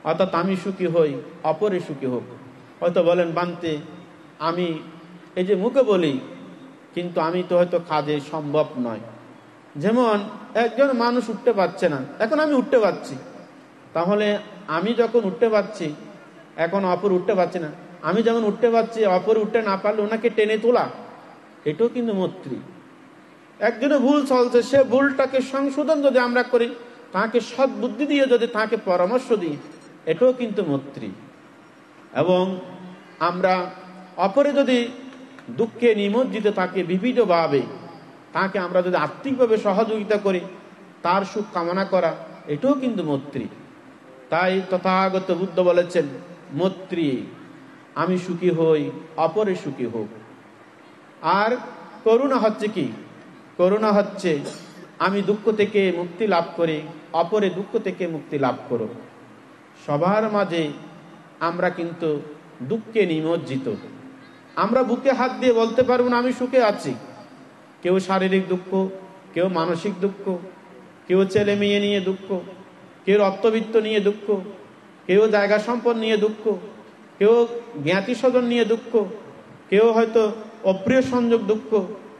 [SPEAKER 1] অর্থাৎ আমি সুখী হই, অপরে সুখী হোক। হয়তো বলেন বানতে, আমি এই যে মুখে বলি, কিন্তু আমি তো হয়তো কাজে সম্ভব নয়। যেমন একজন মানুষ উঠতে পারছে না, এখন আমি উঠতে পারছি, তাহলে আমি যখন উঠতে পারছি, এখন অপর উঠতে পারছে না, আমি যখন উঠতে পারছি, অপর উঠতে না পারলে ওনাকে টেনে তোলা, এটাও কিন্তু মৈত্রী। একজনে ভুল চলছে, সে ভুলটাকে সংশোধন যদি আমরা করি, তাকে সৎ বুদ্ধি দিয়ে যদি তাকে পরামর্শ দিই, এটাও কিন্তু মৈত্রী। এবং আমরা অপরে যদি দুঃখে নিমজ্জিত থাকে বিভিন্নভাবে, তাকে আমরা যদি আর্থিকভাবে সহযোগিতা করি, তার সুখ কামনা করা, এটাও কিন্তু মৈত্রী। তাই তথাগত বুদ্ধ বলেছেন মৈত্রী, আমি সুখী হই, অপরে সুখী হোক। আর করুণা হচ্ছে কি? করুণা হচ্ছে আমি দুঃখ থেকে মুক্তি লাভ করি, অপরে দুঃখ থেকে মুক্তি লাভ করো। সবার মাঝে আমরা কিন্তু দুঃখে নিমজ্জিত। আমরা বুকে হাত দিয়ে বলতে পারবো না আমি সুখে আছি। কেউ শারীরিক দুঃখ, কেউ মানসিক দুঃখ, কেউ ছেলে মেয়ে নিয়ে দুঃখ, কেউ অর্থবিত্ত নিয়ে দুঃখ, কেউ জায়গা সম্পদ নিয়ে দুঃখ, কেউ জ্ঞাতি স্বজন নিয়ে দুঃখ, কেউ হয়তো অপ্রিয় সংযোগ দুঃখ,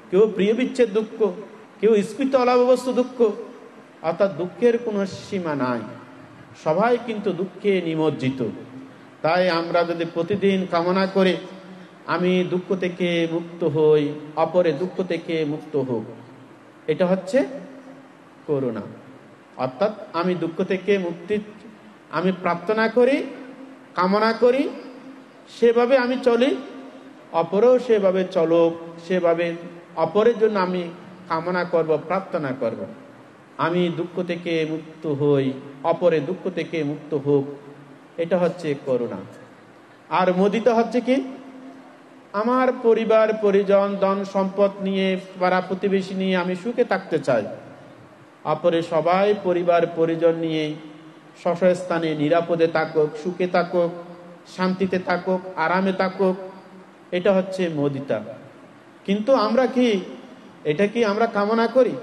[SPEAKER 1] কেউ প্রিয় বিচ্ছেদ দুঃখ, কেউ স্ফীত অলাভবস্তু দুঃখ। অর্থাৎ দুঃখের কোনো সীমা নাই, সবাই কিন্তু দুঃখে নিমজ্জিত। তাই আমরা যদি প্রতিদিন কামনা করে আমি দুঃখ থেকে মুক্ত হই, অপরে দুঃখ থেকে মুক্ত হোক, এটা হচ্ছে করুণা। অর্থাৎ আমি দুঃখ থেকে মুক্তি আমি প্রার্থনা করি, কামনা করি, সেভাবে আমি চলি, অপরেও সেভাবে চলুক, সেভাবে অপরের জন্য আমি কামনা করব, প্রার্থনা করব। আমি দুঃখ থেকে মুক্ত হই, অপরের দুঃখ থেকে মুক্ত হোক, এটা হচ্ছে করুণা। আর মুদিতা হচ্ছে কি, আমার পরিবার পরিজন ধন সম্পদ নিয়ে, পাড়া প্রতিবেশী নিয়ে আমি সুখে থাকতে চাই, অপরে সবাই পরিবার পরিজন নিয়ে স্বস্থানে নিরাপদে থাকুক, সুখে থাকুক, শান্তিতে থাকুক, আরামে থাকুক, এটা হচ্ছে মুদিতা। কিন্তু আমরা কি এটা কি আমরা কামনা করি?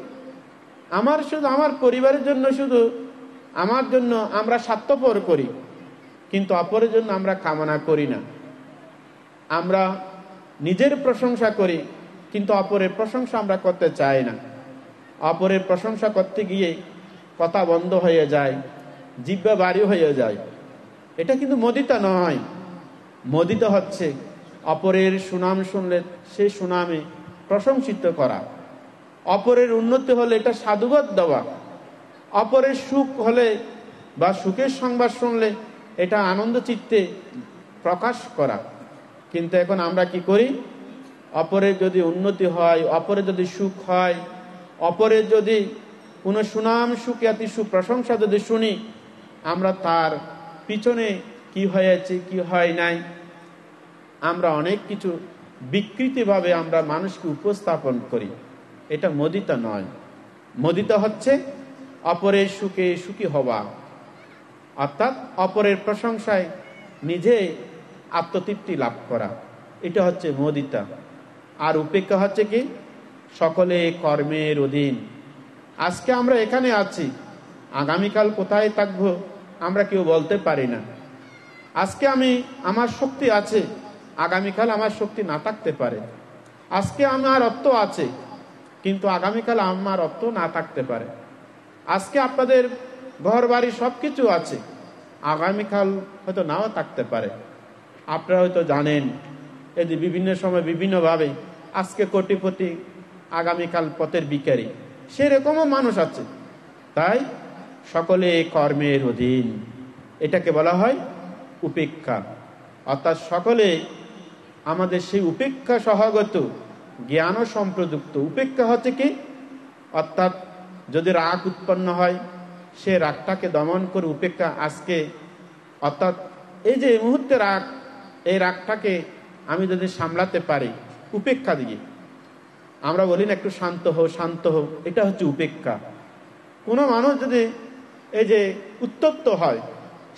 [SPEAKER 1] আমার পরিবারের জন্য, শুধু আমার জন্য আমরা স্বার্থপর করি, কিন্তু অপরের জন্য আমরা কামনা করি না। আমরা নিজের প্রশংসা করি, কিন্তু অপরের প্রশংসা আমরা করতে চাই না। অপরের প্রশংসা করতে গিয়ে কথা বন্ধ হয়ে যায়, জিহ্বা বাড়ি হয়ে যায়। এটা কিন্তু মুদিতা নয়। মুদিতা হচ্ছে অপরের সুনাম শুনলে সেই সুনামে প্রশংসিত করা, অপরের উন্নতি হলে এটা সাধুবাদ দেওয়া, অপরের সুখ হলে বা সুখের সংবাদ শুনলে এটা আনন্দ চিত্তে প্রকাশ করা। কিন্তু এখন আমরা কি করি? অপরের যদি উন্নতি হয়, অপরের যদি সুখ হয়, অপরের যদি কোনো সুনাম সুখ্যাতি সুপ্রশংসা যদি শুনি, আমরা তার পিছনে কি হয়েছে কি হয় নাই, আমরা অনেক কিছু বিকৃতিভাবে আমরা মানুষকে উপস্থাপন করি। এটা মুদিতা নয়। মুদিতা হচ্ছে অপরের সুখে সুখী হওয়া, অর্থাৎ অপরের প্রশংসায় নিজে আত্মতৃপ্তি লাভ করা, এটা হচ্ছে মুদিতা। আর উপেক্ষা হচ্ছে কি, সকলে কর্মের অধীন। আজকে আমরা এখানে আছি, আগামীকাল কোথায় থাকবো আমরা কেউ বলতে পারি না। আজকে আমার শক্তি আছে, আগামীকাল আমার শক্তি না থাকতে পারে। আজকে আমার অর্থ আছে, কিন্তু আগামীকাল আমার অর্থ না থাকতে পারে। আজকে আপনাদের ঘর বাড়ি সবকিছু আছে, আগামীকাল হয়তো নাও থাকতে পারে। আপনারা হয়তো জানেন, এই যে বিভিন্ন সময় বিভিন্নভাবে আজকে কোটিপতি, আগামীকাল পথের ভিখারি, সেরকমও মানুষ আছে। তাই সকলে কর্মের অধীন, এটাকে বলা হয় উপেক্ষা। অর্থাৎ সকলে আমাদের সেই উপেক্ষা সহগত জ্ঞান ও সম্প্রযুক্ত। উপেক্ষা হচ্ছে কি, অর্থাৎ যদি রাগ উৎপন্ন হয়, সে রাগটাকে দমন করে উপেক্ষা। আজকে অর্থাৎ এই যে মুহূর্তে রাগ, এই রাগটাকে আমি যদি সামলাতে পারি উপেক্ষা দিয়ে, আমরা বলি না একটু শান্ত হও শান্ত হও, এটা হচ্ছে উপেক্ষা। কোনো মানুষ যদি এই যে উত্তপ্ত হয়,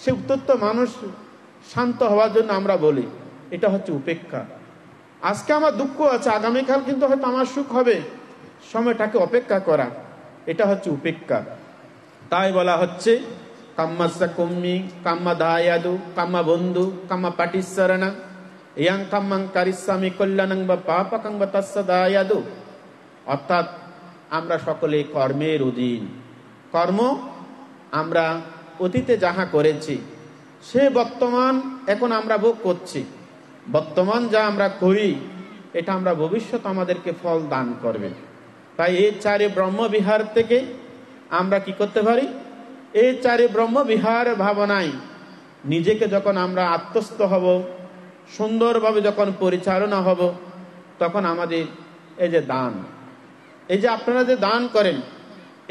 [SPEAKER 1] সে উত্তপ্ত মানুষ শান্ত হওয়ার জন্য আমরা বলি এটা হচ্ছে উপেক্ষা। আজকে আমার দুঃখ আছে, আগামীকাল কিন্তু হয়তো আমার সুখ হবে, সময়টাকে অপেক্ষা করা, এটা হচ্ছে উপেক্ষা। তাই বলা হচ্ছে কাম্মাসা কম্মি কাম্মা দায়াদু কাম্মা বন্ধু কাম্মা পাটিসারানা ইয়াং কাম্মাং কারিসামি কল্যাণং বা পাপাকাং বা তাস্সা দায়াদু। অর্থাৎ আমরা সকলে কর্মের অধীন। কর্ম আমরা অতীতে যাহা করেছি সে বর্তমান এখন আমরা ভোগ করছি। বর্তমান যা আমরা করি এটা আমরা ভবিষ্যৎ আমাদেরকে ফল দান করবে। তাই এই চারে ব্রহ্মবিহার থেকে আমরা কি করতে পারি? এই চারে ব্রহ্মবিহার ভাবনায় নিজেকে যখন আমরা আত্মস্থ হব, সুন্দরভাবে যখন পরিচালনা হব, তখন আমাদের এই যে দান, এই যে আপনারা যে দান করেন,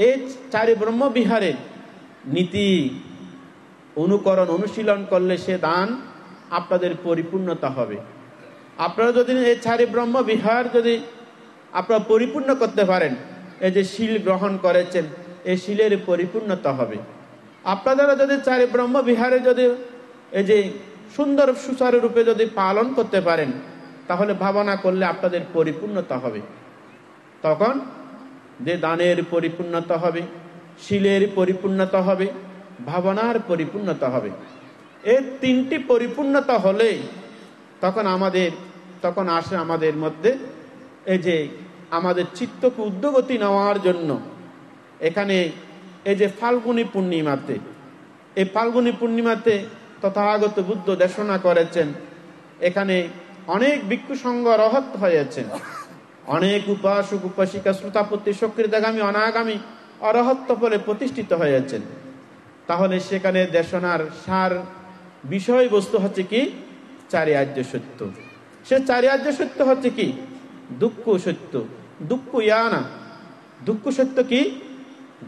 [SPEAKER 1] এই চারি ব্রহ্মবিহারের নীতি অনুকরণ অনুশীলন করলে সে দান আপনাদের পরিপূর্ণতা হবে। আপনারা যদি এই চারি ব্রহ্মবিহার যদি আপনারা পরিপূর্ণ করতে পারেন, এই যে শীল গ্রহণ করেছেন, এই শীলের পরিপূর্ণতা হবে। আপনারা যদি চারি ব্রহ্মবিহারে যদি এই যে সুন্দর সুচারু রূপে যদি পালন করতে পারেন, তাহলে ভাবনা করলে আপনাদের পরিপূর্ণতা হবে। তখন যে দানের পরিপূর্ণতা হবে, শীলের পরিপূর্ণতা হবে, ভাবনার পরিপূর্ণতা হবে। এই তিনটি পরিপূর্ণতা হলে তখন আসে আমাদের মধ্যে এই যে আমাদের চিত্তকে উদ্যোগতি নেওয়ার জন্য এখানে এই যে ফাল্গুনী পূর্ণিমাতে, এই ফাল্গুনী পূর্ণিমাতে তথাগত বুদ্ধ দেশনা করেছেন, এখানে অনেক ভিক্ষু সংঘ রহত হয়েছেন, অনেক উপাসক উপাসিকা শ্রোতাপত্তি সক্রিয়তাগামী অনাগামী অরহত্ব ফলে প্রতিষ্ঠিত হয়েছেন। তাহলে সেখানে দেশনার সার বিষয়বস্তু হচ্ছে কি? চারি আর্য সত্য। সে চারি আর্য সত্য হচ্ছে কি? দুঃখ সত্য। দুঃখ না, দুঃখ সত্য কি?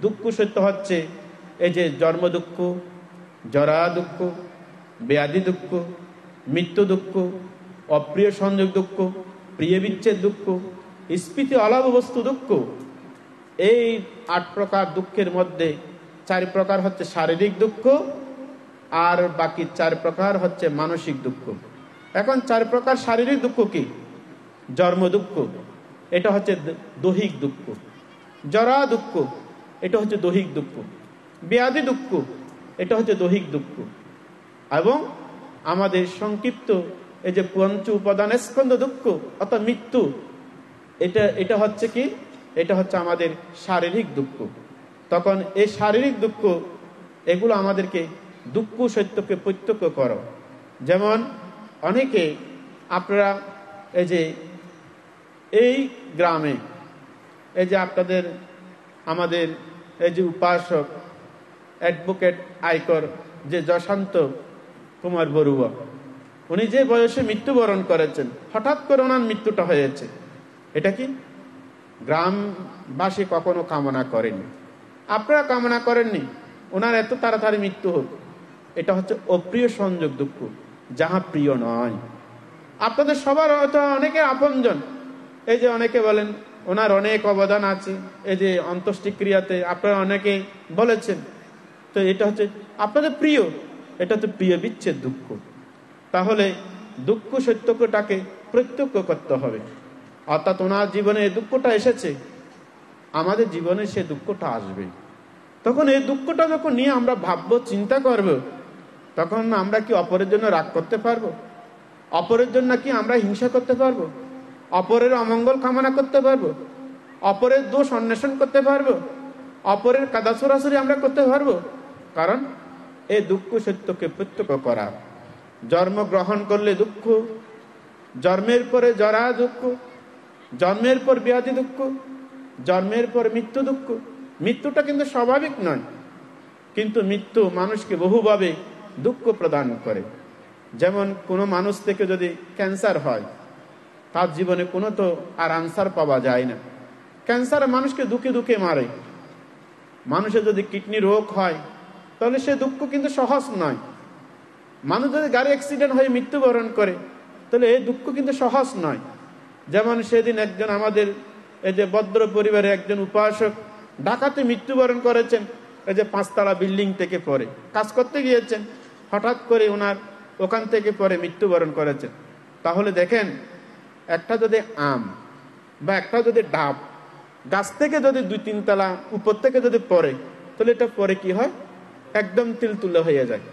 [SPEAKER 1] দুঃখ সত্য হচ্ছে এই যে জন্ম দুঃখ, জরা দুঃখ, ব্যাধি দুঃখ, মৃত্যু দুঃখ, অপ্রিয় সংযোগ দুঃখ, প্রিয় বিচ্ছেদ দুঃখ, স্মৃতি অলাভ বস্তু দুঃখ। এই 8 প্রকার দুঃখের মধ্যে 4 প্রকার হচ্ছে শারীরিক দুঃখ, আর বাকি 4 প্রকার হচ্ছে মানসিক দুঃখ। এখন 4 প্রকার শারীরিক দুঃখ কি? জন্ম দুঃখ, এটা হচ্ছে দৈহিক দুঃখ। জরা দুঃখ, এটা হচ্ছে দৈহিক দুঃখ। ব্যাধি দুঃখ, এটা হচ্ছে দৈহিক দুঃখ। এবং আমাদের সংক্ষিপ্ত এই যে পঞ্চ উপাদান স্কন্ধ দুঃখ অর্থাৎ মৃত্যু, এটা হচ্ছে কি? এটা হচ্ছে আমাদের শারীরিক দুঃখ। তখন এই শারীরিক দুঃখ এগুলো আমাদেরকে দুঃখ সত্যকে প্রত্যক্ষ করো। যেমন অনেকে আপনারা এই যে এই গ্রামে এই যে আপনাদের আমাদের এই যে উপাসক অ্যাডভোকেট আয়কর যে যশান্ত কুমার বড়ুয়া, উনি যে বয়সে মৃত্যুবরণ করেছেন, হঠাৎ করে ওনার মৃত্যুটা হয়েছে। এটা কি গ্রামবাসী কখনো কামনা করেননি, আপনারা কামনা করেননি ওনার এত তাড়াতাড়ি মৃত্যু হোক। এটা হচ্ছে অপ্রিয় সংযোগ দুঃখ, যাহা প্রিয় নয়। আপনাদের সবার হয়তো অনেকের আপনজন, এই যে অনেকে বলেন ওনার অনেক অবদান আছে এই যে অন্ত্যেষ্টিক্রিয়াতে, আপনারা অনেকে বলেছেন। তো এটা হচ্ছে আপনাদের প্রিয়, এটা হচ্ছে প্রিয় বিচ্ছেদ দুঃখ। তাহলে দুঃখ সত্যটাকে প্রত্যক্ষ করতে হবে। অর্থাৎ ওনার জীবনে এই দুঃখটা এসেছে, আমাদের জীবনে সে দুঃখটা আসবে। তখন এই দুঃখটা যখন নিয়ে আমরা ভাববো, চিন্তা করব, তখন আমরা কি অপরের জন্য রাগ করতে পারবো? অপরের জন্য কি আমরা হিংসা করতে পারবো? অপরের অমঙ্গল কামনা করতে পারবো? অপরের দোষ অন্বেষণ করতে পারবো? অপরের কাদা সরাসরি আমরা করতে পারবো? কারণ এই দুঃখ সত্যকে প্রত্যক্ষ করা। জন্ম গ্রহণ করলে দুঃখ, জন্মের পরে জরা দুঃখ, জন্মের পর ব্যাধি দুঃখ, জন্মের পর মৃত্যু দুঃখ। মৃত্যুটা কিন্তু স্বাভাবিক নয়, কিন্তু মৃত্যু মানুষকে বহুভাবে দুঃখ প্রদান করে। যেমন কোনো মানুষ থেকে যদি ক্যান্সার হয়, তার জীবনে কোনো তো আর আনসার পাওয়া যায় না। ক্যান্সার মানুষকে দুঃখে দুঃখে মারে। মানুষের যদি কিডনি রোগ হয়, তাহলে সে দুঃখ কিন্তু সহজ নয়। মানুষ যদি গাড়ি অ্যাক্সিডেন্ট হয়ে মৃত্যুবরণ করে, তাহলে এই দুঃখ কিন্তু সহজ নয়। যেমন সেদিন একজন আমাদের এই যে ভদ্র পরিবারের একজন উপাসক ঢাকাতে মৃত্যুবরণ করেছেন। এই যে 5 তলা বিল্ডিং থেকে পরে কাজ করতে গিয়েছেন, হঠাৎ করে ওনার ওখান থেকে পরে মৃত্যুবরণ করেছেন। তাহলে দেখেন, একটা যদি আম বা একটা যদি ডাব গাছ থেকে যদি 2-3 তলা উপর থেকে যদি পড়ে, তাহলে এটা পরে কি হয়? একদম তিলতুলে হয়ে যায়।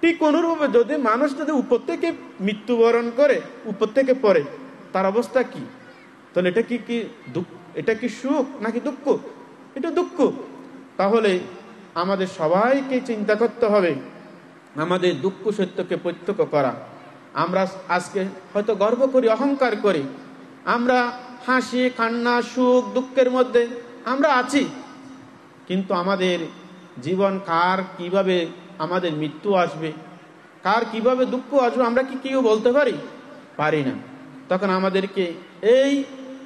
[SPEAKER 1] ঠিক অনুরূপে যদি মানুষ যদি উপর থেকে মৃত্যুবরণ করে, উপর থেকে পড়ে, তার অবস্থা কি? তাহলে এটা কি দুঃখ? এটা কি সুখ নাকি দুঃখ? এটা দুঃখ। তাহলে আমাদের সবাইকে চিন্তা করতে হবে, আমাদের দুঃখ সত্যকে প্রত্যক্ষ করা। আমরা আজকে হয়তো গর্ব করি, অহংকার করি, আমরা হাসি কান্না সুখ দুঃখের মধ্যে আমরা আছি, কিন্তু আমাদের জীবন কার কিভাবে আমাদের মৃত্যু আসবে, কার কিভাবে দুঃখ আসবে, আমরা কি কেউ বলতে পারি না। তখন আমাদেরকে এই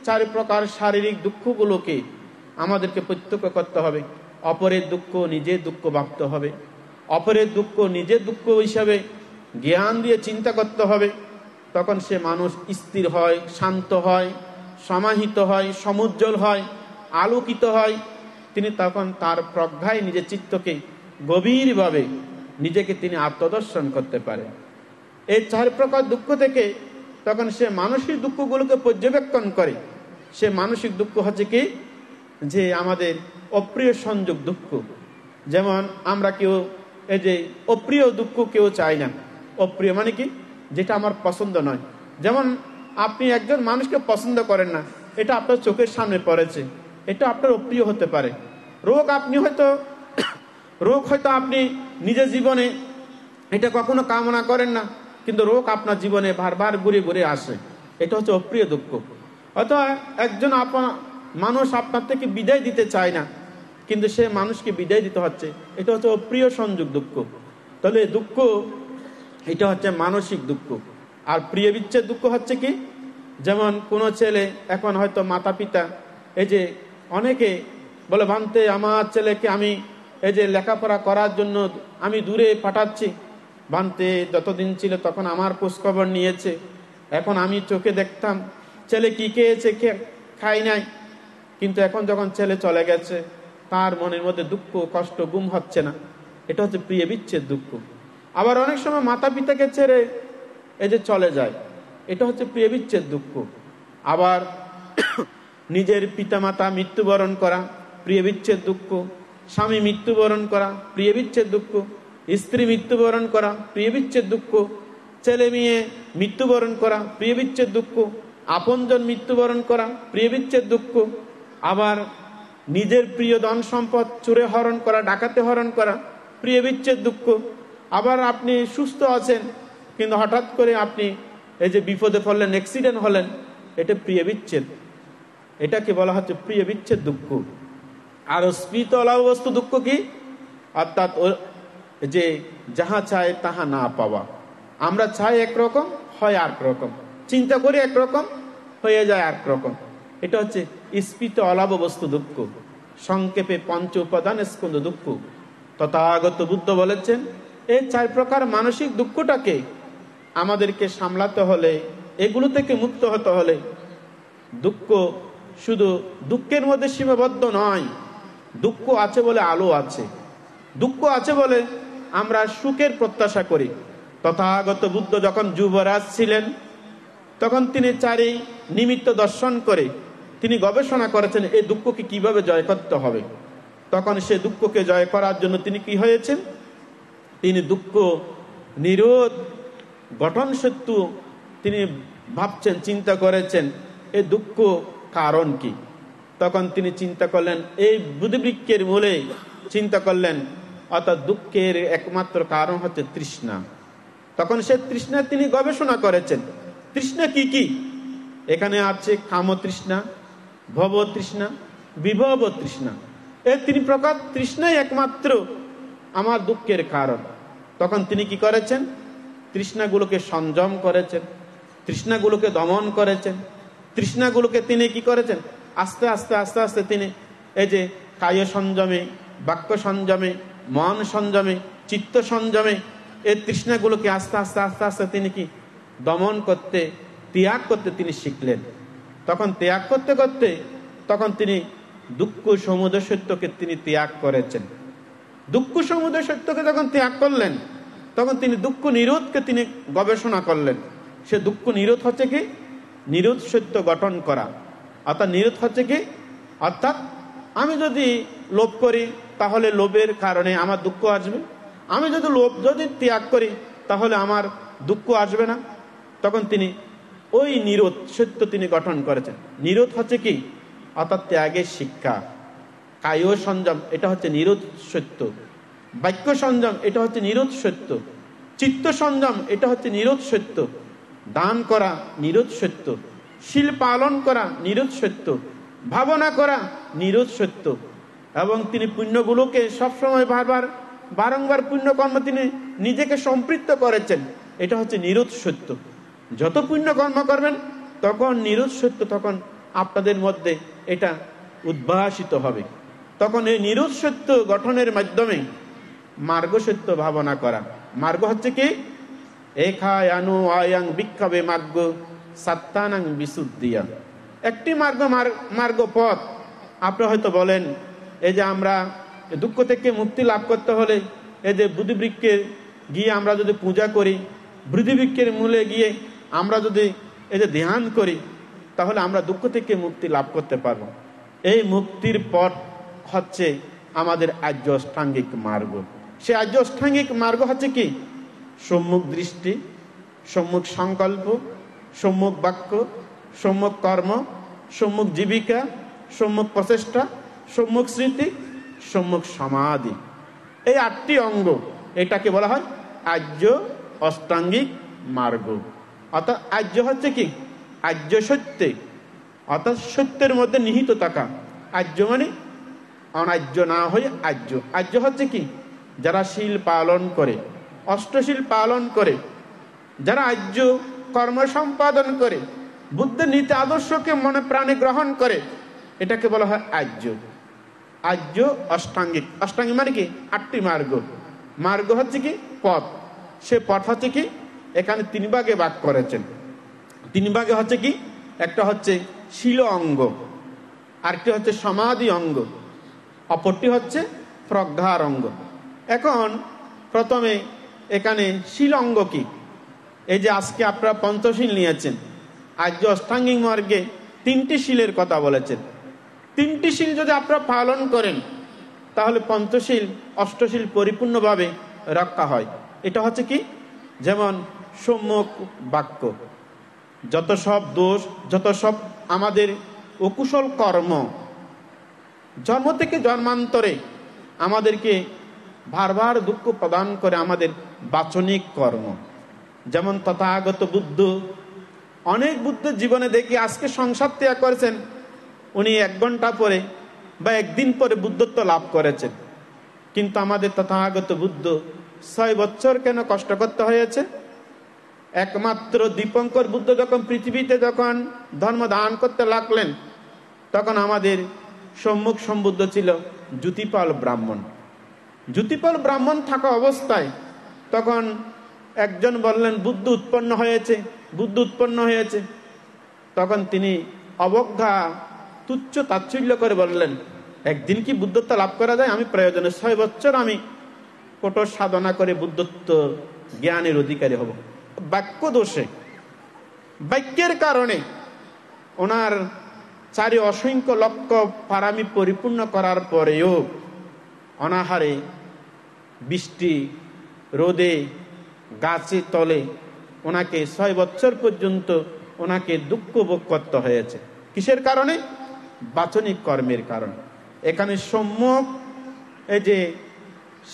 [SPEAKER 1] 4 প্রকার শারীরিক দুঃখগুলোকে আমাদেরকে প্রত্যক্ষ করতে হবে। অপরের দুঃখ নিজের দুঃখ ভাবতে হবে, অপরের দুঃখ নিজের দুঃখ হিসাবে জ্ঞান দিয়ে চিন্তা করতে হবে। তখন সে মানুষ স্থির হয়, শান্ত হয়, সমাহিত হয়, সমুজ্জ্বল হয়, আলোকিত হয়। তিনি তখন তার প্রজ্ঞায় নিজের চিত্তকে গভীরভাবে নিজেকে তিনি আত্মদর্শন করতে পারে। এই 4 প্রকার দুঃখ থেকে তখন সে মানসিক দুঃখগুলোকে পর্যবেক্ষণ করে। সে মানসিক দুঃখ হচ্ছে কি? যে আমাদের অপ্রিয় সংযোগ দুঃখ। যেমন আমরা কেউ এই যে অপ্রিয় দুঃখ কেউ চাই না। অপ্রিয় মানে কি? যেটা আমার পছন্দ নয়। যেমন আপনি একজন মানুষকে পছন্দ করেন না, এটা আপনার চোখের সামনে পড়েছে, এটা আপনার অপ্রিয় হতে পারে। রোগ হয়তো আপনি নিজের জীবনে এটা কখনো কামনা করেন না, কিন্তু রোগ আপনার জীবনে বারবার ঘুরে ঘুরে আসে, এটা হচ্ছে অপ্রিয় দুঃখ। অথবা একজন মানুষ আপনার থেকে বিদায় দিতে চায় না, কিন্তু সে মানুষকে বিদায় দিতে হচ্ছে, এটা হচ্ছে অপ্রিয় সংযোগ দুঃখ। তাহলে দুঃখ এটা হচ্ছে মানসিক দুঃখ। আর প্রিয় বিচ্ছেদ দুঃখ হচ্ছে কি, যেমন কোনো ছেলে এখন হয়তো মাতা পিতা এই যে অনেকে বলে, ভান্তে আমার ছেলেকে আমি এই যে লেখাপড়া করার জন্য আমি দূরে পাঠাচ্ছি, ভান্তে যতদিন ছিল তখন আমার খোঁজখবর নিয়েছে, এখন আমি চোখে দেখতাম ছেলে কি খেয়েছে, খাই নাই, কিন্তু এখন যখন ছেলে চলে গেছে তার মনের মধ্যে দুঃখ কষ্ট গুম হচ্ছে না, এটা হচ্ছে প্রিয় বিচ্ছেদ দুঃখ। আবার অনেক সময় মাতা পিতাকে ছেড়ে এই যে চলে যায়, এটা হচ্ছে প্রিয় বিচ্ছেদ দুঃখ। আবার নিজের পিতামাতা মৃত্যুবরণ করা, প্রিয় বিচ্ছেদ দুঃখ। স্বামী মৃত্যুবরণ করা, প্রিয় বিচ্ছেদ দুঃখ। স্ত্রী মৃত্যুবরণ করা, প্রিয় বিচ্ছেদ দুঃখ। ছেলে মেয়ে মৃত্যুবরণ করা, প্রিয় বিচ্ছেদ দুঃখ। আপনজন মৃত্যুবরণ করা, প্রিয় বিচ্ছেদ দুঃখ। আবার নিজের প্রিয় ধন সম্পদ চুরে হরণ করা, ডাকাতে হরণ করা, প্রিয় বিচ্ছেদ দুঃখ। আবার আপনি সুস্থ আছেন কিন্তু হঠাৎ করে আপনি এই যে বিপদে পড়লেন, অ্যাক্সিডেন্ট হলেন, এটা প্রিয় বিচ্ছেদ, এটাকে বলা হচ্ছে প্রিয় বিচ্ছেদ দুঃখ। আর স্মৃত অলাভবস্তু দুঃখ কি, অর্থাৎ যে যাহা চায় তাহা না পাওয়া। আমরা চাই একরকম, হয় আর রকম, চিন্তা করি একরকম, হয়ে যায় আর রকম, এটা হচ্ছে স্মৃত অলাভবস্তু দুঃখ। সংক্ষেপে পঞ্চ উপাদান স্কন্ধ দুঃখ। তথাগত বুদ্ধ বলেছেন এই 4 প্রকার মানসিক দুঃখটাকে আমাদেরকে সামলাতে হলে, এগুলো থেকে মুক্ত হতে হলে, দুঃখ শুধু দুঃখের মধ্যে সীমাবদ্ধ নয়, দুঃখ আছে বলে আলো আছে, দুঃখ আছে বলে আমরা সুখের প্রত্যাশা করি। তথাগত বুদ্ধ যখন যুবরাজ ছিলেন তখন তিনি চারি নিমিত্ত দর্শন করে তিনি গবেষণা করেছেন এই দুঃখকে কিভাবে জয় করতে হবে। তখন সে দুঃখকে জয় করার জন্য তিনি কি হয়েছেন, তিনি দুঃখ নিরোধ গঠন সত্য তিনি ভাবছেন, চিন্তা করেছেন এই দুঃখ কারণ কি। তখন তিনি চিন্তা করলেন, এই বুদ্ধিবৃক্ষের মূলে চিন্তা করলেন, অর্থাৎ দুঃখের একমাত্র কারণ হচ্ছে তৃষ্ণা। তখন সে তৃষ্ণা তিনি গবেষণা করেছেন, তৃষ্ণা কি কি। এখানে আছে কাম তৃষ্ণা, ভব তৃষ্ণা, বিভব তৃষ্ণা। এই 3 প্রকার তৃষ্ণাই একমাত্র আমার দুঃখের কারণ। তখন তিনি কি করেছেন, তৃষ্ণাগুলোকে সংযম করেছেন, তৃষ্ণাগুলোকে দমন করেছেন, তৃষ্ণাগুলোকে তিনি কি করেছেন, আস্তে আস্তে আস্তে আস্তে তিনি এই যে কায় সংযমে, বাক্য সংযমে, মন সংযমে, চিত্ত সংযমে এই তৃষ্ণাগুলোকে আস্তে আস্তে আস্তে আস্তে তিনি কি দমন করতে, ত্যাগ করতে তিনি শিখলেন। তখন ত্যাগ করতে করতে তখন তিনি দুঃখ সমুদয় সত্যকে তিনি ত্যাগ করেছেন। দুঃখ সমুদয় সত্যকে যখন ত্যাগ করলেন তখন তিনি দুঃখ নিরোধকে তিনি গবেষণা করলেন। সে দুঃখ নিরোধ হচ্ছে কি, নিরোধ সত্য গঠন করা। অর্থাৎ নিরোধ হচ্ছে কি, অর্থাৎ আমি যদি লোভ করি তাহলে লোভের কারণে আমার দুঃখ আসবে, আমি যদি লোভ ত্যাগ করি তাহলে আমার দুঃখ আসবে না। তখন তিনি ওই নিরোধ সত্য তিনি গঠন করেছেন। নিরোধ হচ্ছে কি, অর্থাৎ ত্যাগের শিক্ষা। কায় সংযম এটা হচ্ছে নিরোধ সত্য, বাক্য সংযম এটা হচ্ছে নিরোধ সত্য, চিত্ত সংযম এটা হচ্ছে নিরোধ সত্য, দান করা নিরোধ সত্য, শীল পালন করা নিরোধ সত্য, ভাবনা করা নিরোধ সত্য। এবং তিনি পুণ্যগুলোকে সবসময় বারংবার পুণ্যকর্ম তিনি নিজেকে সম্পৃক্ত করেছেন, এটা হচ্ছে নিরোধ সত্য। যত পুণ্যকর্ম করবেন তখন নিরোধ সত্য তখন আপনাদের মধ্যে এটা উদ্ভাসিত হবে। তখন এই নিরোধ সত্য গঠনের মাধ্যমে মার্গ সত্য ভাবনা করা। মার্গ হচ্ছে কি, এখায় আনু আয়াং বিক্ষাবে মার্গ সাত্তানাং বিশুদ্ধিয়া। একটি মার্গ পথ। আপনি হয়তো বলেন এই যে আমরা দুঃখ থেকে মুক্তি লাভ করতে হলে এই যে বুদ্ধিবৃক্ষে গিয়ে আমরা যদি পূজা করি, বুদ্ধিবৃক্ষের মূলে গিয়ে আমরা যদি এই যে ধ্যান করি তাহলে আমরা দুঃখ থেকে মুক্তি লাভ করতে পারবো। এই মুক্তির পথ হচ্ছে আমাদের আর্য অষ্টাঙ্গিক মার্গ। সে আর্য অষ্টাঙ্গিক মার্গ হচ্ছে কি, সম্মুখ দৃষ্টি, সম্মুখ সংকল্প, সম্মুখ বাক্য, সম্মুখ কর্ম, সম্মুখ জীবিকা, সম্মুখ প্রচেষ্টা, সম্মুখ স্মৃতি, সম্মুখ সমাধি। এই 8টি অঙ্গ, এটাকে বলা হয় আর্য অষ্টাঙ্গিক মার্গ। অর্থাৎ আর্য হচ্ছে কি? আর্য সত্যে, অর্থাৎ সত্যের মধ্যে নিহিত থাকা। আর্য মানে অনার্য না হয়ে আর্য। আর্য হচ্ছে কি? যারা শীল পালন করে, অষ্টশীল পালন করে, যারা আর্য কর্ম সম্পাদন করে, বুদ্ধের নীতি আদর্শকে মনে প্রাণে গ্রহণ করে, এটাকে বলা হয় আর্য। আর্য অষ্টাঙ্গিক। অষ্টাঙ্গিক মানে কি? 8টি মার্গ। মার্গ হচ্ছে কি? পথ। সে পথ হচ্ছে কি? এখানে 3 ভাগে ভাগ করেছেন। 3 ভাগে হচ্ছে কি? একটা হচ্ছে শীল অঙ্গ, আরেকটি হচ্ছে সমাধি অঙ্গ, অপরটি হচ্ছে প্রজ্ঞার অঙ্গ। এখন প্রথমে এখানে শীল অঙ্গ কি? এই যে আজকে আপনারা পঞ্চশীল নিয়েছেন, আর্য অষ্টাঙ্গিক মার্গে 3টি শীলের কথা বলেছেন। 3টি শীল যদি আপনারা পালন করেন, তাহলে পঞ্চশীল অষ্টশীল পরিপূর্ণভাবে রক্ষা হয়। এটা হচ্ছে কি? যেমন সম্যক বাক্য, যত সব দোষ, যত সব আমাদের অকুশল কর্ম, জন্ম থেকে জন্মান্তরে আমাদেরকে বারবার দুঃখ প্রদান করে আমাদের বাচনিক কর্ম। যেমন তথাগত বুদ্ধ, অনেক বুদ্ধের জীবনে দেখি আজকে সংসার ত্যাগ করেছেন, উনি 1 ঘন্টা পরে বা 1 দিন পরে বুদ্ধত্ব লাভ করেছেন। কিন্তু আমাদের তথাগত বুদ্ধ 6 বছর কেন কষ্ট করতে হয়েছে? একমাত্র দীপঙ্কর বুদ্ধ যখন পৃথিবীতে যখন ধর্ম দান করতে লাগলেন, তখন আমাদের সম্মুখ সম্বুদ্ধ ছিল জ্যোতিপাল ব্রাহ্মণ। জ্যোতিপাল ব্রাহ্মণ থাকা অবস্থায় তখন একজন বললেন বুদ্ধ উৎপন্ন হয়েছে, বুদ্ধ উৎপন্ন হয়েছে। তখন তিনি অবজ্ঞা তুচ্ছ তাচ্ছিল্য করে বললেন, একদিন কি বুদ্ধত্ব লাভ করা যায়? আমি প্রয়োজনে 6 বছর আমি কঠোর সাধনা করে বুদ্ধত্ব জ্ঞানের অধিকারী হব। বাক্য দোষে, বাক্যের কারণে ওনার 4 অসংখ্য লক্ষ পারামি পরিপূর্ণ করার পরেও অনাহারে, বৃষ্টি, রোদে, গাছে তলে ওনাকে 6 বছর পর্যন্ত ওনাকে দুঃখ ভোগ করতে হয়েছে। কিসের কারণে? বাচনিক কর্মের কারণে। এখানে সম্যক, এই যে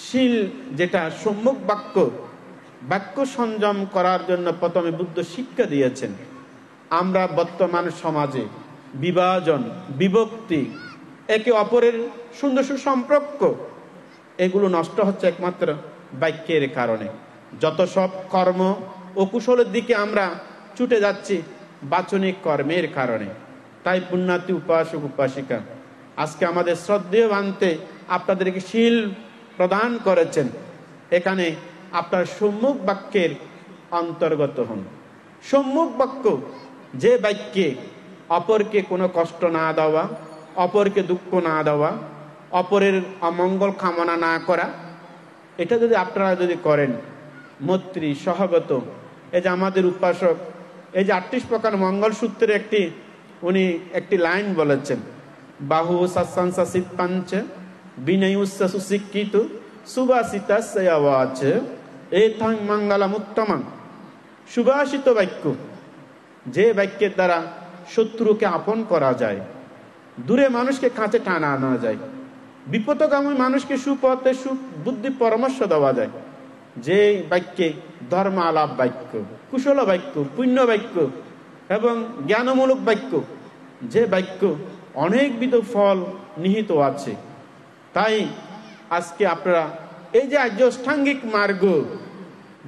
[SPEAKER 1] শীল, যেটা সম্যক বাক্য, বাক্য সংযম করার জন্য প্রথমে বুদ্ধ শিক্ষা দিয়েছেন। আমরা বর্তমান সমাজে বিভাজন, বিভক্তি, একে অপরের সুন্দর সুসম্পর্ক, এগুলো নষ্ট হচ্ছে একমাত্র বাক্যের কারণে। যত সব কর্ম ও কুশলের দিকে আমরা ছুটে যাচ্ছি বাচনিক কর্মের কারণে। তাই পুণ্যার্থী উপাসক উপাসিকা, আজকে আমাদের শ্রদ্ধেয় বানতে আপনাদেরকে শীল প্রদান করেছেন। এখানে আপনার সম্মুখ বাক্যের অন্তর্গত হন। সম্মুখ বাক্য, যে বাক্যে অপরকে কোনো কষ্ট না দেওয়া, অপরকে দুঃখ না দেওয়া, অপরের অমঙ্গল কামনা না করা, এটা যদি আপনারা যদি করেন, মৈত্রী, সহগত, এই যে আমাদের উপাসক, এই যে 38 প্রকার মঙ্গল সূত্রের উনি একটি লাইন বলেছেন, বাহু সৎসংসিত পাঞ্চ বিনয়ুস্য সুশিক্ষিত সুভাষিতাস্য আওয়াচ এথাং মঙ্গলম উত্তমং। সুভাষিত বাক্য, যে বাক্যের দ্বারা শত্রুকে আপন করা যায়, দূরে মানুষকে কাছে টানা আনা যায়, বিপদগামী মানুষকে সুপথে সুবুদ্ধি পরামর্শ দেওয়া যায়, যে বাক্যে ধর্ম আলাপ বাক্য, কুশল বাক্য, পুণ্য বাক্য এবং জ্ঞানমূলক বাক্য, যে বাক্য অনেকবিধ ফল নিহিত আছে। তাই আজকে আপনারা এই যে আর্য অষ্টাঙ্গিক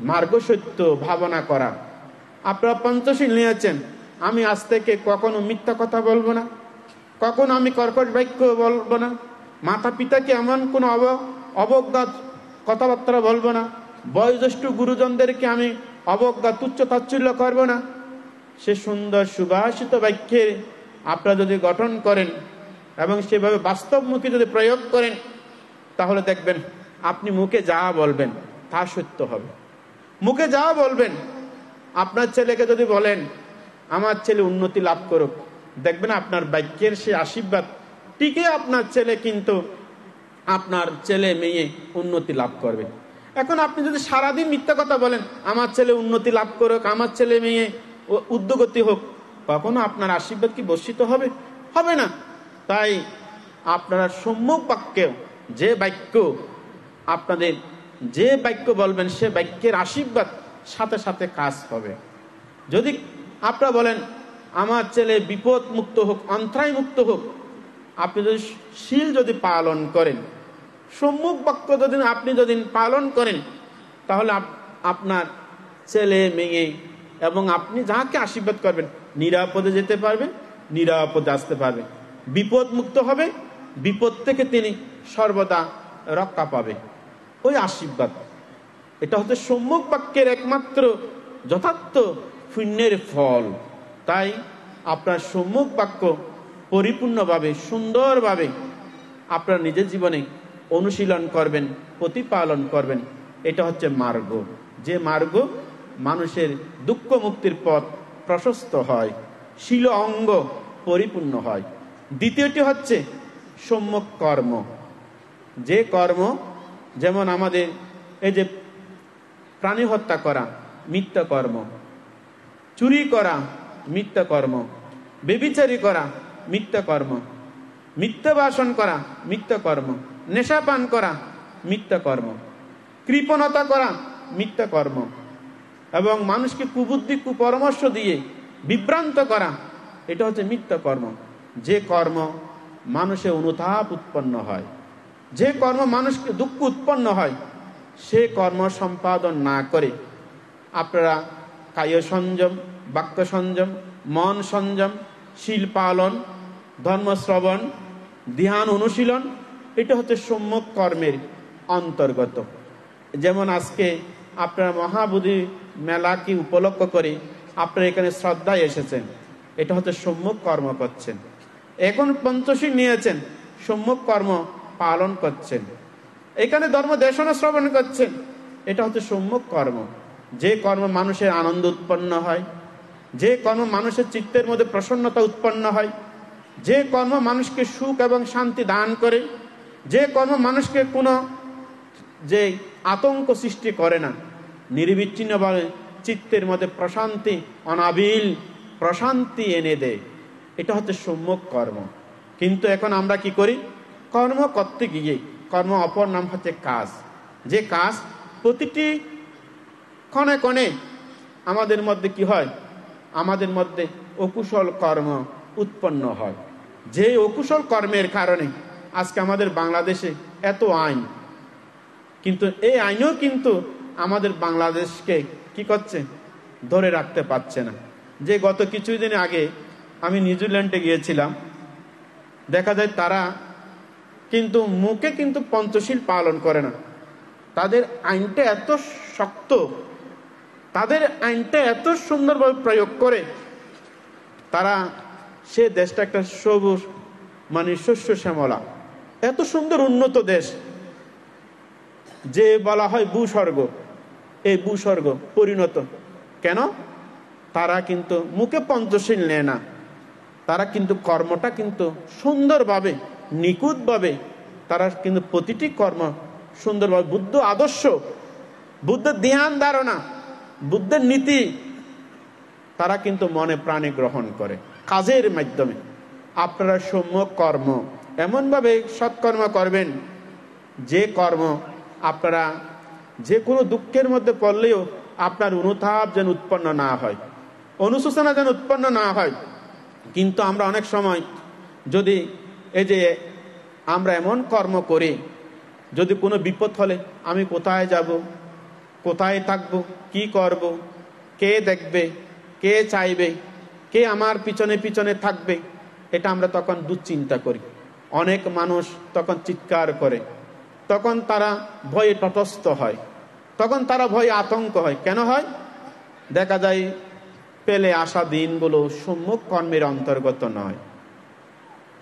[SPEAKER 1] মার্গ সত্য ভাবনা করা, আপনারা পঞ্চশীল নিয়েছেন। আমি আজ থেকে কখনো মিথ্যা কথা বলবো না, কখনো আমি কর্কশ বাক্য বলবো না, মাতা পিতাকে এমন কোনো অবজ্ঞা কথাবার্তা বলবো না, বয়োজ্যেষ্ঠ গুরুজনদেরকে আমি অবজ্ঞা তুচ্ছ তাচ্ছিল্য করবো না। সে সুন্দর সুভাষিত বাক্যের আপনারা যদি গঠন করেন এবং সেভাবে বাস্তবমুখী যদি প্রয়োগ করেন, তাহলে দেখবেন আপনি মুখে যা বলবেন তা সত্য হবে। মুখে যা বলবেন, আপনার ছেলেকে যদি বলেন আমার ছেলে উন্নতি লাভ করুক, দেখবেন আপনার বাক্যের সে আশীর্বাদ টিকে আপনার ছেলে, কিন্তু আপনার ছেলে মেয়ে উন্নতি লাভ করবে। এখন আপনি যদি সারাদিন মিথ্যা কথা বলেন, আমার ছেলে উন্নতি লাভ করুক, আমার ছেলে মেয়ে উদ্যোগতি হোক, কখনো আপনার আশীর্বাদ কি বর্ষিত হবে? হবে না। তাই আপনারা সম্মুখ বাক্যেও যে বাক্য আপনাদের যে বাক্য বলবেন, সে বাক্যের আশীর্বাদ সাথে সাথে কাজ হবে। যদি আপনারা বলেন আমার ছেলে বিপদ মুক্ত হোক, অন্ত্রায় মুক্ত হোক, আপনি যদি শীল যদি পালন করেন, সম্মুখ বাক্য যদি আপনি যদি পালন করেন, তাহলে আপনার ছেলে মেয়ে এবং আপনি যাকে আশীর্বাদ করবেন নিরাপদে যেতে পারবেন, নিরাপদে আসতে পারবে, বিপদ মুক্ত হবে, বিপদ থেকে তিনি সর্বদা রক্ষা পাবে। ওই আশীর্বাদ, এটা হচ্ছে সম্মুখ বাক্যের একমাত্র যথার্থ পুণ্যের ফল। তাই আপনার সম্মুখ বাক্য পরিপূর্ণভাবে সুন্দরভাবে আপনার নিজের জীবনে অনুশীলন করবেন, প্রতিপালন করবেন। এটা হচ্ছে মার্গ, যে মার্গ মানুষের দুঃখ মুক্তির পথ প্রশস্ত হয়, শীল অঙ্গ পরিপূর্ণ হয়। দ্বিতীয়টি হচ্ছে সম্যক কর্ম, যে কর্ম, যেমন আমাদের এই যে প্রাণী হত্যা করা মিথ্যা কর্ম, চুরি করা মিথ্যা কর্ম, ব্যভিচারী করা মিথ্যা কর্ম, মিথ্যা ভাষণ করা মিথ্যা কর্ম, নেশা পান করা মিথ্যা কর্ম, কৃপণতা করা মিথ্যা কর্ম, এবং মানুষকে কুবুদ্ধি কুপরামর্শ দিয়ে বিভ্রান্ত করা, এটা হচ্ছে মিথ্যা কর্ম। যে কর্ম মানুষে অনুতাপ উৎপন্ন হয়, যে কর্ম মানুষকে দুঃখ উৎপন্ন হয়, সে কর্ম সম্পাদন না করে আপনারা কায় সংযম, বাক্য সংযম, মন সংযম, শীল পালন, ধর্ম শ্রবণ, ধ্যান অনুশীলন, এটা হচ্ছে সম্যক কর্মের অন্তর্গত। যেমন আজকে আপনারা মহাবোধি মেলাকে উপলক্ষ করে আপনারা এখানে শ্রদ্ধায় এসেছেন, এটা হচ্ছে সম্যক কর্ম করছেন। এখন পঞ্চশীল নিয়েছেন, সম্যক কর্ম পালন করছেন। এখানে ধর্ম দেশনা শ্রবণ করছেন, এটা হচ্ছে সম্যক কর্ম। যে কর্ম মানুষের আনন্দ উৎপন্ন হয়, যে কর্ম মানুষের চিত্তের মধ্যে প্রসন্নতা উৎপন্ন হয়, যে কর্ম মানুষকে সুখ এবং শান্তি দান করে, যে কর্ম মানুষকে কোনো যে আতঙ্ক সৃষ্টি করে না, নির্বিচ্ছিন্নভাবে চিত্তের মধ্যে প্রশান্তি, অনাবিল প্রশান্তি এনে দেয়, এটা হচ্ছে সম্যক কর্ম। কিন্তু এখন আমরা কি করি? কর্ম করতে গিয়ে, কর্ম অপর নাম হচ্ছে কাজ, যে কাজ প্রতিটি ক্ষণে ক্ষণে আমাদের মধ্যে কি হয়? আমাদের মধ্যে অকুশল কর্ম উৎপন্ন হয়। যে অকুশল কর্মের কারণে আজকে আমাদের বাংলাদেশে এত আইন, কিন্তু এই আইনও কিন্তু আমাদের বাংলাদেশকে কি করছে? ধরে রাখতে পারছে না। যে গত কিছুদিন আগে আমি নিউজিল্যান্ডে গিয়েছিলাম, দেখা যায় তারা কিন্তু মুখে কিন্তু পঞ্চশীল পালন করে না। তাদের আইনটা এত শক্ত, তাদের আইনটা এত সুন্দরভাবে প্রয়োগ করে, তারা সে দেশটা একটা সবুজ মানে শস্য শ্যামলা, এত সুন্দর উন্নত দেশ, যে বলা হয় ভূস্বর্গ, এই ভূস্বর্গ পরিণত। কেন? তারা কিন্তু মুখে পঞ্চশীল নেয় না, তারা কিন্তু কর্মটা কিন্তু সুন্দরভাবে নিখুঁতভাবে তারা কিন্তু প্রতিটি কর্ম সুন্দরভাবে বুদ্ধ আদর্শ, বুদ্ধের ধ্যান ধারণা, বুদ্ধের নীতি তারা কিন্তু মনে প্রাণে গ্রহণ করে কাজের মাধ্যমে। আপনারা সম্যক কর্ম এমনভাবে সৎকর্ম করবেন, যে কর্ম আপনারা যে কোনো দুঃখের মধ্যে পড়লেও আপনার অনুতাপ যেন উৎপন্ন না হয়, অনুশোচনা যেন উৎপন্ন না হয়। কিন্তু আমরা অনেক সময় যদি এই যে আমরা এমন কর্ম করি, যদি কোনো বিপদ হলে আমি কোথায় যাব, কোথায় থাকব, কি করব, কে দেখবে, কে চাইবে, কে আমার পিছনে পিছনে থাকবে, এটা আমরা তখন দুশ্চিন্তা করি। অনেক মানুষ তখন চিৎকার করে, তখন তারা ভয়ে তটস্থ হয়, তখন তারা ভয়ে আতঙ্ক হয়। কেন হয়? দেখা যায় পেলে আসা দিনগুলো সম্যক কর্মের অন্তর্গত নয়।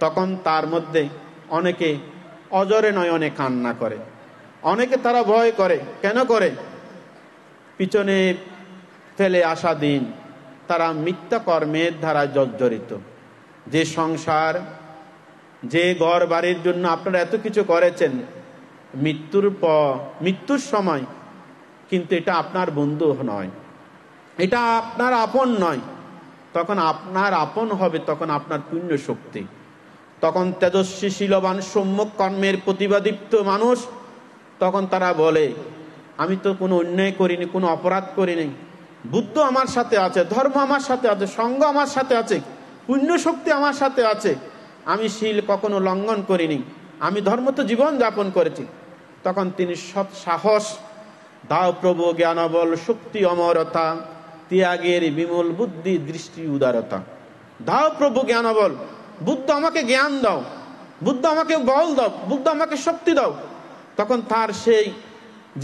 [SPEAKER 1] তখন তার মধ্যে অনেকে অজরে নয়নে কান্না করে, অনেকে তারা ভয় করে। কেন করে? পিছনে ফেলে আসা দিন তারা মিথ্যা কর্মের দ্বারা জর্জরিত। যে সংসার, যে ঘর বাড়ির জন্য আপনারা এত কিছু করেছেন, মৃত্যুর সময় কিন্তু এটা আপনার বন্ধু নয়, এটা আপনার আপন নয়। তখন আপনার আপন হবে তখন আপনার পুণ্য শক্তি। তখন তেজস্বী শীলবান সম্যক কর্মের প্রতিভাদীপ্ত মানুষ তখন তারা বলে, আমি তো কোনো অন্যায় করিনি, কোনো অপরাধ করিনি, বুদ্ধ আমার সাথে আছে, ধর্ম আমার সাথে আছে, সঙ্গ আমার সাথে আছে, পুণ্য শক্তি আমার সাথে আছে, আমি শীল কখনো লঙ্ঘন করিনি, আমি ধর্ম তো জীবন যাপন করেছি। তখন তিনি সৎ সাহস, দাও প্রভু জ্ঞানবল, শক্তি অমরতা, ত্যাগের বিমল বুদ্ধি, দৃষ্টি উদারতা। দাও প্রভু জ্ঞানবল, বুদ্ধ আমাকে জ্ঞান দাও, বুদ্ধ আমাকে বল দাও, বুদ্ধ আমাকে শক্তি দাও। তখন তার সেই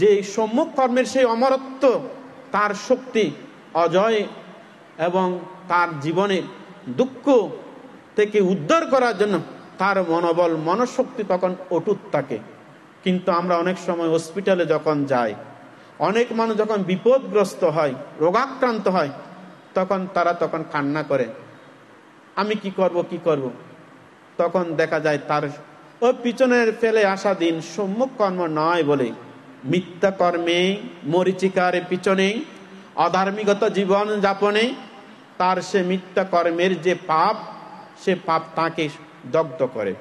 [SPEAKER 1] যে সম্মুখ কর্মের সেই অমরত্ব, তার শক্তি অজয়, এবং তার জীবনে দুঃখ থেকে উদ্ধার করার জন্য তার মনোবল, মনশক্তি তখন অটুট থাকে। কিন্তু আমরা অনেক সময় হসপিটালে যখন যাই, অনেক মানুষ যখন বিপদগ্রস্ত হয়, রোগাক্রান্ত হয়, তখন তারা কান্না করে, আমি কি করব। তখন দেখা যায় তার ওই পিছনের ফেলে আসা দিন সম্মুখ কর্ম নয় বলে মিথ্যা কর্মে, মরিচিকার পিছনে, অধার্মিকতা জীবন যাপনে তার সে মিথ্যা কর্মের যে পাপ, সে পাপ তাকে দগ্ধ করে,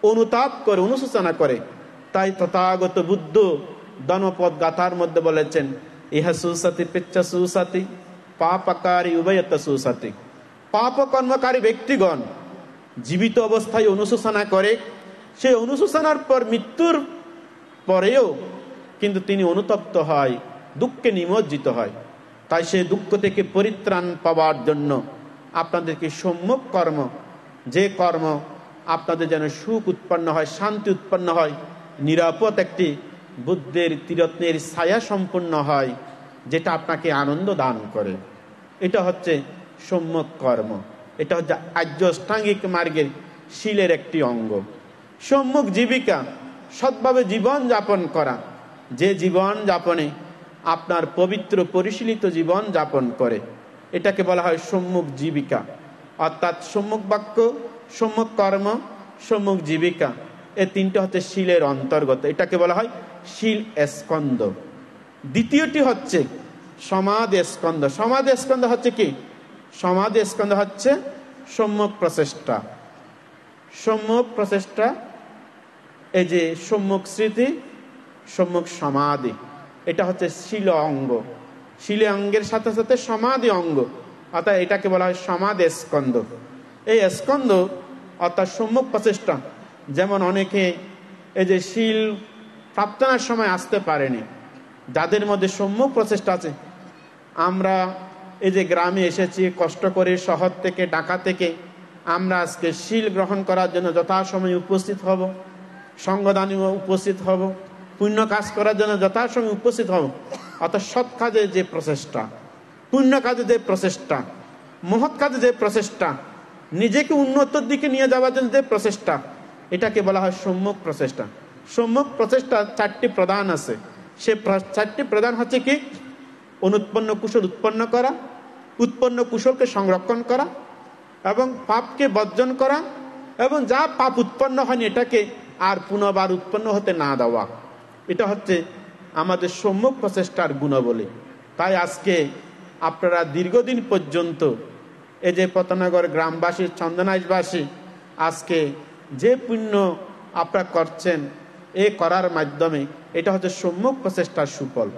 [SPEAKER 1] অনুতাপ করে, অনুশোচনা করে। তাই তথাগত বুদ্ধ ধনপদ গাথার মধ্যে বলেছেন, ইহা সুসাতি পেচ্ছা সুসাতি পাপকারী উভয়ত সুসাতি। পাপ কর্মকারী ব্যক্তিগণ জীবিত অবস্থায় অনুশোচনা করে, সেই অনুশোচনার পর মৃত্যুর পরেও কিন্তু তিনি অনুতপ্ত হয়, দুঃখে নিমজ্জিত হয়। তাই সেই দুঃখ থেকে পরিত্রাণ পাওয়ার জন্য আপনাদেরকে সম্মুখ কর্ম, যে কর্ম আপনাদের যেন সুখ উৎপন্ন হয়, শান্তি উৎপন্ন হয়, নিরাপদ একটি বুদ্ধের ত্রিরত্নের ছায়া সম্পন্ন হয়, যেটা আপনাকে আনন্দ দান করে, এটা হচ্ছে সম্মুখ কর্ম। এটা হচ্ছে আর্য অষ্টাঙ্গিক মার্গের শীলের একটি অঙ্গ। সম্মুখ জীবিকা, সৎভাবে জীবন যাপন করা, যে জীবন যাপনে আপনার পবিত্র পরিশীলিত জীবন যাপন করে, এটাকে বলা হয় সম্মুখ জীবিকা। অর্থাৎ সম্মুখ বাক্য, সম্মুখ কর্ম, সম্মুখ জীবিকা, এই তিনটা হচ্ছে শীলের অন্তর্গত। এটাকে বলা হয় শীল স্কন্ধ। দ্বিতীয়টি হচ্ছে সমাধি স্কন্ধ। সমাধি স্কন্ধ হচ্ছে কি? সমাধি স্কন্ধ হচ্ছে সম্মুখ প্রচেষ্টা। সম্মুখ প্রচেষ্টা, এই যে সম্মুখ স্মৃতি, সম্মুখ সমাধি, এটা হচ্ছে শীল অঙ্গ। শীল অঙ্গের সাথে সাথে সমাধি অঙ্গ, অর্থাৎ এটাকে বলা হয় সমাধি স্কন্ধ। এই স্কন্ধ অর্থাৎ সম্মুখ প্রচেষ্টা, যেমন অনেকে এই যে শীল প্রাপ্তনার সময় আসতে পারেনি, যাদের মধ্যে সম্মুখ প্রচেষ্টা আছে, আমরা এই যে গ্রামে এসেছি কষ্ট করে, শহর থেকে, ঢাকা থেকে, আমরা আজকে শীল গ্রহণ করার জন্য যথাসময়ে উপস্থিত হব, সঙ্গদানে উপস্থিত হব, পুণ্য কাজ করার জন্য যথাসময়ে উপস্থিত হব। অর্থাৎ সৎ কাজে যে প্রচেষ্টা, পুণ্য কাজে যে প্রচেষ্টা, মহৎ কাজে যে প্রচেষ্টা, নিজেকে উন্নতির দিকে নিয়ে যাওয়ার জন্য যে প্রচেষ্টা, এটাকে বলা হয় সম্মুখ প্রচেষ্টা। সম্মুখ প্রচেষ্টা চারটি প্রধান আছে। সে চারটি প্রধান হচ্ছে কি? অনুৎপন্ন কুশল উৎপন্ন করা, উৎপন্ন কুশলকে সংরক্ষণ করা, এবং পাপকে বর্জন করা, এবং যা পাপ উৎপন্ন হয়নি এটাকে আর পুনর্বার উৎপন্ন হতে না দেওয়া। এটা হচ্ছে আমাদের সম্মুখ প্রচেষ্টার গুণাবলী। তাই আজকে আপনারা দীর্ঘদিন পর্যন্ত এই যে পতনগর গ্রামবাসী, চন্দনাইশবাসী, আজকে যে পুণ্য আপনারা করছেন, এ করার মাধ্যমে এটা হচ্ছে সম্মুখ প্রচেষ্টার সুফল।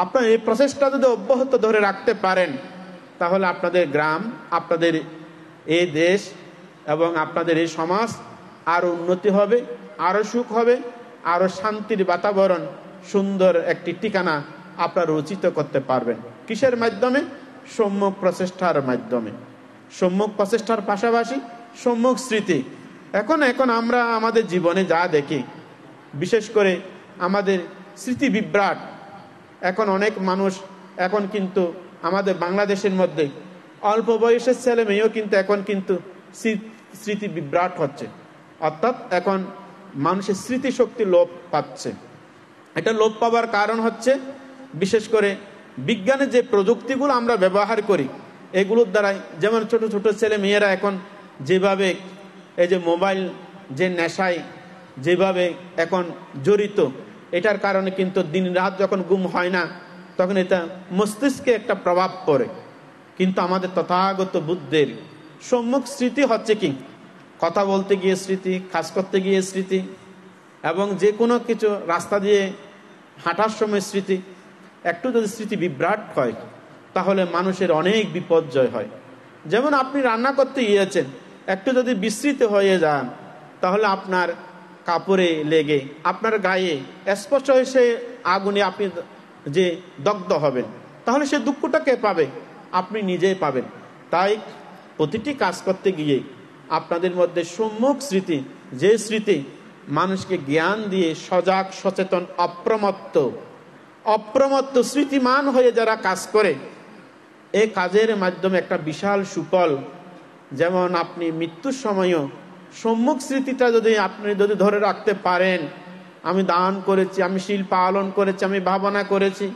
[SPEAKER 1] আপনার এই প্রচেষ্টা যদি অব্যাহত ধরে রাখতে পারেন, তাহলে আপনাদের গ্রাম, আপনাদের এই দেশ এবং আপনাদের এই সমাজ আরো উন্নতি হবে, আরো সুখ হবে, আরো শান্তির বাতাবরণ, সুন্দর একটি ঠিকানা আপনারা রচিত করতে পারবেন। কিসের মাধ্যমে? সম্মুখ প্রচেষ্টার মাধ্যমে। সম্মুখ প্রচেষ্টার পাশাপাশি সম্মুখ স্মৃতি। এখন আমরা আমাদের জীবনে যা দেখি, বিশেষ করে আমাদের স্মৃতি বিভ্রাট। এখন অনেক মানুষ, এখন কিন্তু আমাদের বাংলাদেশের মধ্যে অল্প বয়সের ছেলে মেয়েও কিন্তু এখন কিন্তু স্মৃতি বিভ্রাট হচ্ছে। অর্থাৎ এখন মানুষের স্মৃতিশক্তি লোপ পাচ্ছে। এটা লোপ পাওয়ার কারণ হচ্ছে বিশেষ করে বিজ্ঞানের যে প্রযুক্তিগুলো আমরা ব্যবহার করি, এগুলোর দ্বারাই, যেমন ছোট ছোট ছেলে মেয়েরা এখন যেভাবে এই যে মোবাইল যে নেশায় যেভাবে এখন জড়িত, এটার কারণে কিন্তু দিন রাত যখন ঘুম হয় না, তখন এটা মস্তিষ্কে একটা প্রভাব পড়ে। কিন্তু আমাদের তথাগত বুদ্ধের সম্মুখ স্মৃতি হচ্ছে কি? কথা বলতে গিয়ে স্মৃতি, কাজ করতে গিয়ে স্মৃতি, এবং যে কোনো কিছু রাস্তা দিয়ে হাঁটার সময় স্মৃতি, একটু যদি স্মৃতি বিভ্রাট হয় তাহলে মানুষের অনেক বিপর্যয় হয়। যেমন আপনি রান্না করতে গিয়েছেন, একটু যদি বিস্মৃত হয়ে যান তাহলে আপনার কাপড়ে লেগে আপনার গায়ে স্পষ্ট হয়ে সে আগুনে আপনি যে দগ্ধ হবেন, তাহলে সে দুঃখটা কে পাবে? আপনি নিজেই পাবেন। তাই প্রতিটি কাজ করতে গিয়ে আপনাদের মধ্যে সম্মুখ স্মৃতি, যে স্মৃতি মানুষকে জ্ঞান দিয়ে সজাগ, সচেতন, অপ্রমত্ত স্মৃতিমান হয়ে যারা কাজ করে, এই কাজের মাধ্যমে একটা বিশাল সুফল। যেমন আপনি মৃত্যুর সময়ও সম্মুখ স্মৃতিটা আপনি যদি ধরে রাখতে পারেন, আমি দান করেছি, আমি শীল পালন করেছি, আমি ভাবনা করেছি,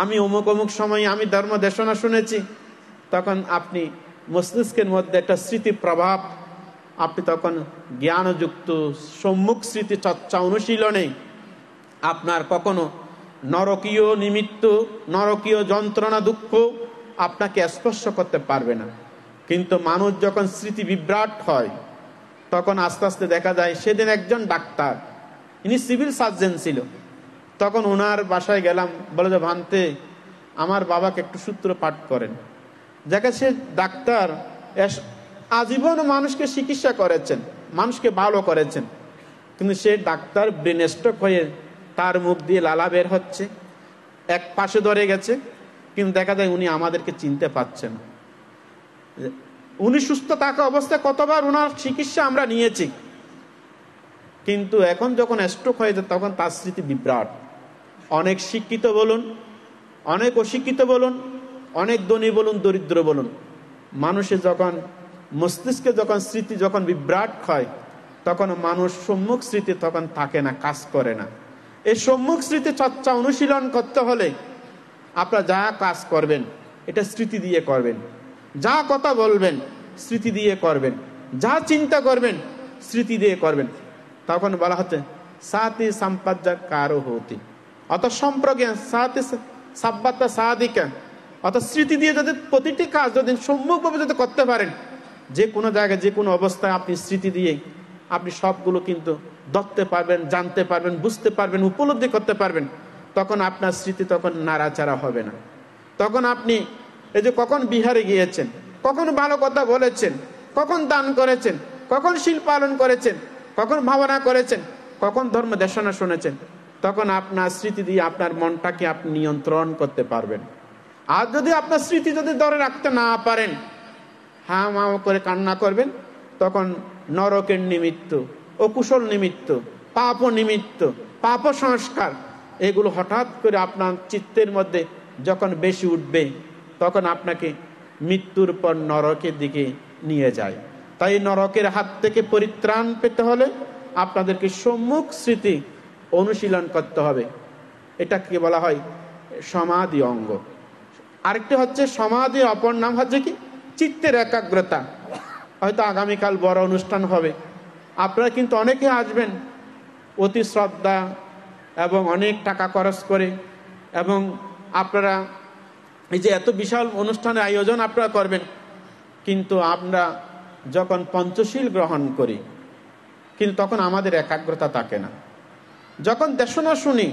[SPEAKER 1] আমি অমুক অমুক সময়ে আমি ধর্ম দেশনা শুনেছি, তখন আপনি মস্তিষ্কের মধ্যে একটা স্মৃতি প্রভাব, আপনি তখন জ্ঞানযুক্ত সম্মুখ স্মৃতি চর্চা অনুশীলনে আপনার কখনো নরকীয় নিমিত্ত, নরকীয় যন্ত্রণা, দুঃখ আপনাকে স্পর্শ করতে পারবে না। কিন্তু মানুষ যখন স্মৃতি বিভ্রাট হয় তখন আস্তে আস্তে দেখা যায়, সেদিন একজন ডাক্তার, ইনি সিভিল সার্জন ছিল, তখন ওনার বাসায় গেলাম, বলে যে ভান্তে আমার বাবাকে একটু সূত্র পাঠ করেন। যাকে সে ডাক্তার আজীবন মানুষকে চিকিৎসা করেছেন, মানুষকে ভালো করেছেন, কিন্তু সে ডাক্তার ব্রেন স্ট্রোক হয়ে তার মুখ দিয়ে লালা বের হচ্ছে, এক পাশে ধরে গেছে, কিন্তু দেখা যায় উনি আমাদেরকে চিনতে পারছেন। উনি সুস্থ থাকা অবস্থায় কতবার ওনার চিকিৎসা আমরা নিয়েছি, কিন্তু এখন যখন স্ট্রোক হয়ে যায় তখন তার স্মৃতি বিভ্রাট। অনেক শিক্ষিত বলুন, অনেক অশিক্ষিত বলুন, অনেক ধনী বলুন, দরিদ্র বলুন, মানুষের যখন মস্তিষ্কে যখন স্মৃতি যখন বিভ্রাট হয় তখন মানুষ সম্মুখ স্মৃতি তখন থাকে না, কাজ করে না। এই সম্মুখ স্মৃতি চর্চা অনুশীলন করতে হলে আপনারা যা কাজ করবেন এটা স্মৃতি দিয়ে করবেন, যা কথা বলবেন স্মৃতি দিয়ে করবেন, যা চিন্তা করবেন স্মৃতি দিয়ে করবেন। তখন বলা হচ্ছে সাথী সম্পজ্জা কারো হতি, অত সম্প্রজ্ঞান সাথী সাব্বাতা সাদিকা, অত স্মৃতি দিয়ে যদি প্রতিটি কাজ যদি সম্মুখভাবে যদি করতে পারেন, যে কোনো জায়গায় যে কোনো অবস্থায় আপনি স্মৃতি দিয়ে আপনি সবগুলো কিন্তু ধরতে পারবেন, জানতে পারবেন, বুঝতে পারবেন, উপলব্ধি করতে পারবেন। তখন আপনার স্মৃতি তখন নাড়াচাড়া হবে না। তখন আপনি এই যে কখন বিহারে গিয়েছেন, কখন ভালো কথা বলেছেন, কখন দান করেছেন, কখন শীল পালন করেছেন, কখন ভাবনা করেছেন, কখন ধর্ম দেশনা শুনেছেন, তখন আপনার স্মৃতি দিয়ে আপনার মনটাকে আপনি নিয়ন্ত্রণ করতে পারবেন। আর যদি আপনার স্মৃতি যদি ধরে রাখতে না পারেন, হ্যাঁ মা করে কান্না করবেন, তখন নরকের নিমিত্ত, অকুশল নিমিত্ত, পাপ নিমিত্ত, পাপ সংস্কার এগুলো হঠাৎ করে আপনার চিত্তের মধ্যে যখন বেশি উঠবে তখন আপনাকে মৃত্যুর পর নরকের দিকে নিয়ে যায়। তাই নরকের হাত থেকে পরিত্রাণ পেতে হলে আপনাদেরকে সম্মুখ স্মৃতি অনুশীলন করতে হবে। এটাকে বলা হয় সমাধি অঙ্গ। আরেকটি হচ্ছে সমাধির অপর নাম হচ্ছে কি চিত্তের একাগ্রতা। হয়তো আগামীকাল বড় অনুষ্ঠান হবে, আপনারা কিন্তু অনেকে আসবেন অতি শ্রদ্ধা এবং অনেক টাকা খরচ করে, এবং আপনারা এই যে এত বিশাল অনুষ্ঠানের আয়োজন আপনারা করবেন, কিন্তু আমরা যখন পঞ্চশীল গ্রহণ করি কিন্তু তখন আমাদের একাগ্রতা থাকে না। যখন দেশনা শুনি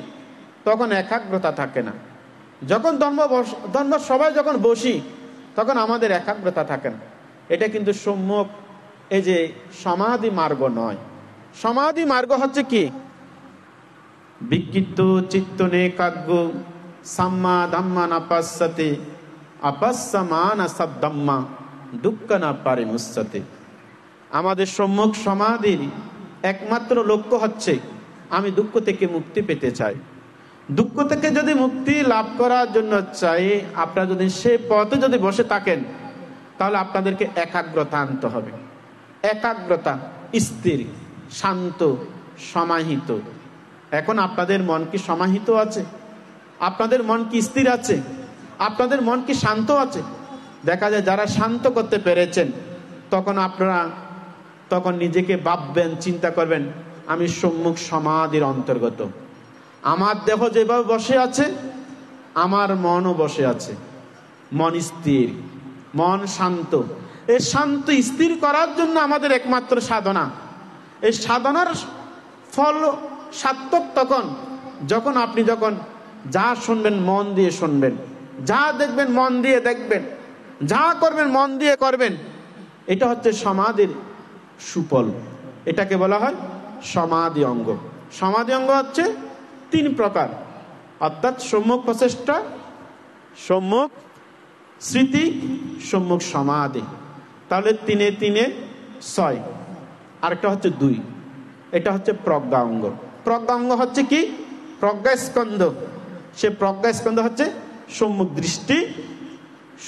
[SPEAKER 1] তখন একাগ্রতা থাকে না। যখন ধর্ম সবাই যখন বসি তখন আমাদের একাগ্রতা থাকে না। এটা কিন্তু সম্যক এই যে সমাধি মার্গ নয়। সমাধি মার্গ হচ্ছে কি বিক্ষিপ্ত চিত্তনে কাগ্য সাম্মা ধাম্মা না পাশ্চাতে আপস্যমান সদ্ধাম্মা দুঃখ না পারে মুচ্ছতে। আমাদের সম্যক সমাধির একমাত্র লক্ষ্য হচ্ছে আমি দুঃখ থেকে মুক্তি পেতে চাই। দুঃখ থেকে যদি মুক্তি লাভ করার জন্য চাই, আপনারা যদি সে পথে যদি বসে থাকেন তাহলে আপনাদেরকে একাগ্রতা আনতে হবে। একাগ্রতা, স্থির, শান্ত, সমাহিত। এখন আপনাদের মন কি সমাহিত আছে? আপনাদের মন কি স্থির আছে? আপনাদের মন কি শান্ত আছে? দেখা যায় যারা শান্ত করতে পেরেছেন তখন আপনারা তখন নিজেকে ভাববেন, চিন্তা করবেন আমি সম্মুখ সমাধির অন্তর্গত। আমার দেহ যেভাবে বসে আছে আমার মনও বসে আছে। মন স্থির, মন শান্ত। এই শান্ত স্থির করার জন্য আমাদের একমাত্র সাধনা। এই সাধনার ফল সার্থক তখন যখন আপনি যখন যা শুনবেন মন দিয়ে শুনবেন, যা দেখবেন মন দিয়ে দেখবেন, যা করবেন মন দিয়ে করবেন। এটা হচ্ছে সমাধির সুফল। এটাকে বলা হয় সমাধি অঙ্গ। সমাধি অঙ্গ হচ্ছে 3 প্রকার, অর্থাৎ সম্মুখ প্রচেষ্টা, সম্মুখ স্মৃতি, সম্মুখ সমাধি। তাহলে 3 এ 3 এ 6। আরেকটা হচ্ছে 2, এটা হচ্ছে প্রজ্ঞা অঙ্গ। প্রজ্ঞা অঙ্গ হচ্ছে কি? প্রজ্ঞা স্কন্ধ। সে প্রজ্ঞা স্কন্ধ হচ্ছে সম্মুখ দৃষ্টি,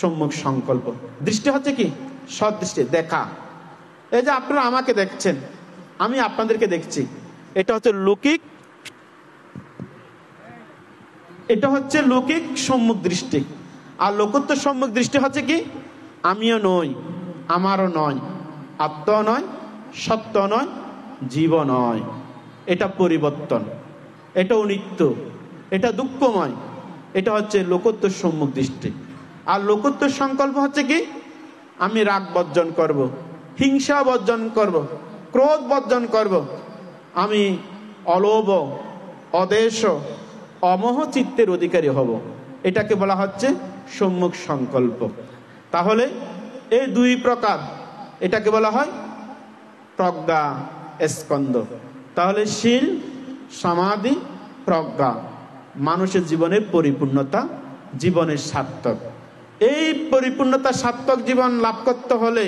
[SPEAKER 1] সম্মুখ সংকল্প। দৃষ্টি হচ্ছে কি? সদৃষ্টি, দেখা। এই যে আপনারা আমাকে দেখছেন, আমি আপনাদেরকে দেখছি, এটা হচ্ছে লৌকিক, এটা হচ্ছে লৌকিক সম্মুখ দৃষ্টি। আর লোকোত্তর সম্মুখ দৃষ্টি হচ্ছে কি? আমিও নই, আমারও নয়, আত্মা নয়, সত্য নয়, জীব নয়। এটা পরিবর্তন, এটাও নিত্য, এটা দুঃখময়। এটা হচ্ছে লোকোত্তর সম্মুখ দৃষ্টি। আর লোকোত্তর সংকল্প হচ্ছে কি? আমি রাগ বর্জন করব, হিংসা বর্জন করব, ক্রোধ বর্জন করব, আমি অলোভ, অদেশ, অমোহ চিত্তের অধিকারী হব। এটাকে বলা হচ্ছে সম্মুখ সংকল্প। তাহলে এই 2 প্রকার, এটাকে বলা হয় প্রজ্ঞা স্কন্ধ। তাহলে শীল, সমাধি, প্রজ্ঞা মানুষের জীবনের পরিপূর্ণতা, জীবনের সার্থক। এই পরিপূর্ণতা সার্থক জীবন লাভ করতে হলে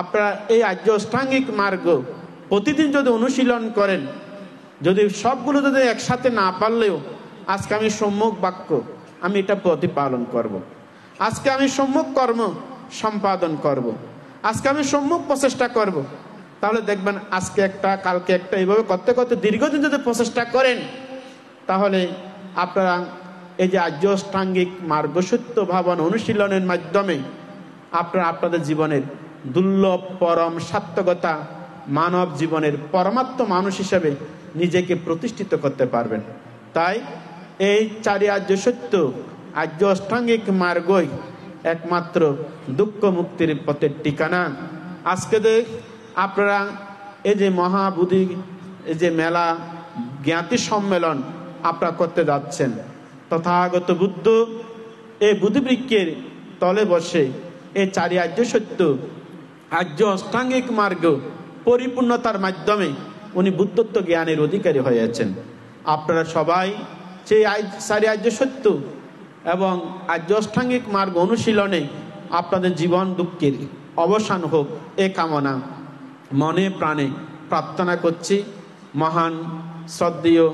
[SPEAKER 1] আপনারা এই আর্য অষ্টাঙ্গিক মার্গ প্রতিদিন যদি অনুশীলন করেন, যদি সবগুলো যদি একসাথে না পারলেও, আজকে আমি সম্মুখ বাক্য আমি এটা প্রতিপালন করব, আজকে আমি সম্মুখ কর্ম সম্পাদন করব, আজকে আমি সম্মুখ প্রচেষ্টা করব, তাহলে দেখবেন আজকে একটা, কালকে একটা, এইভাবে করতে করতে দীর্ঘদিন যদি প্রচেষ্টা করেন, তাহলে আপনারা এই যে আর্য অষ্টাঙ্গিক মার্গসূত্র ভাবন অনুশীলনের মাধ্যমে আপনারা আপনাদের জীবনের দুর্লভ পরম সার্থকতা, মানব জীবনের পরমাত্ম মানুষ হিসেবে নিজেকে প্রতিষ্ঠিত করতে পারবেন। তাই এই 4 আর্য সত্য, আর্য অষ্টাঙ্গিক মার্গই একমাত্র দুঃখ মুক্তির পথের ঠিকানা। আজকে আপনারা এই যে মহাবুদ্ধি, এই যে মেলা, জ্ঞাতি সম্মেলন আপনারা করতে যাচ্ছেন, তথাগত বুদ্ধ এই বুদ্ধিবৃক্ষের তলে বসে এই 4 আর্য সত্য, আর্য অষ্টাঙ্গিক মার্গ পরিপূর্ণতার মাধ্যমে উনি বুদ্ধত্ব জ্ঞানের অধিকারী হয়েছেন। আপনারা সবাই সেই 4 আর্য সত্য এবং আর্য অষ্টাঙ্গিক মার্গ অনুশীলনে আপনাদের জীবন দুঃখের অবসান হোক, এ কামনা মনে প্রাণে প্রার্থনা করছি। মহান শ্রদ্ধেয়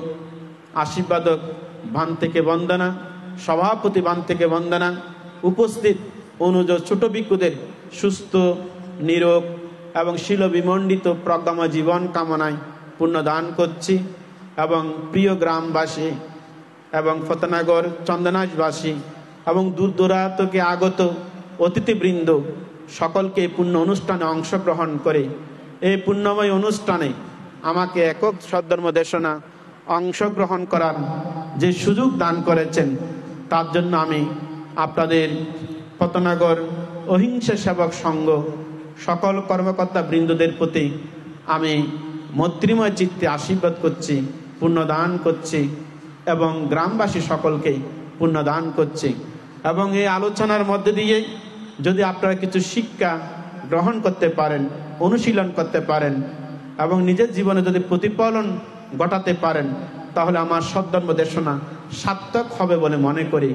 [SPEAKER 1] আশীর্বাদক বান থেকে বন্দনা, সভাপতি বান থেকে বন্দনা, উপস্থিত অনুজ ছোট ভিক্ষুদের সুস্থ, নিরোগ এবং শীল বিমণ্ডিত প্রজ্ঞাময় জীবন কামনায় পুণ্য দান করছি। এবং প্রিয় গ্রামবাসী এবং ফতেনগর চন্দনাশবাসী এবং দূর দূরান্ত থেকে আগত অতিথিবৃন্দ সকলকে পুণ্য অনুষ্ঠানে অংশগ্রহণ করে এই পুণ্যময় অনুষ্ঠানে আমাকে একক সদ্ধর্ম দেশনা অংশগ্রহণ করার যে সুযোগ দান করেছেন, তার জন্য আমি আপনাদের ফতেনগর অহিংসা সেবক সংঘ সকল কর্মকর্তা বৃন্দদের প্রতি আমি মৈত্রীময় চিত্তে আশীর্বাদ করছি, পুণ্যদান করছি এবং গ্রামবাসী সকলকে পুণ্যদান করছি। এবং এই আলোচনার মধ্যে দিয়ে যদি আপনারা কিছু শিক্ষা গ্রহণ করতে পারেন, অনুশীলন করতে পারেন এবং নিজের জীবনে যদি প্রতিফলন ঘটাতে পারেন, তাহলে আমার সদ্ধর্ম দেশনা সার্থক হবে বলে মনে করি।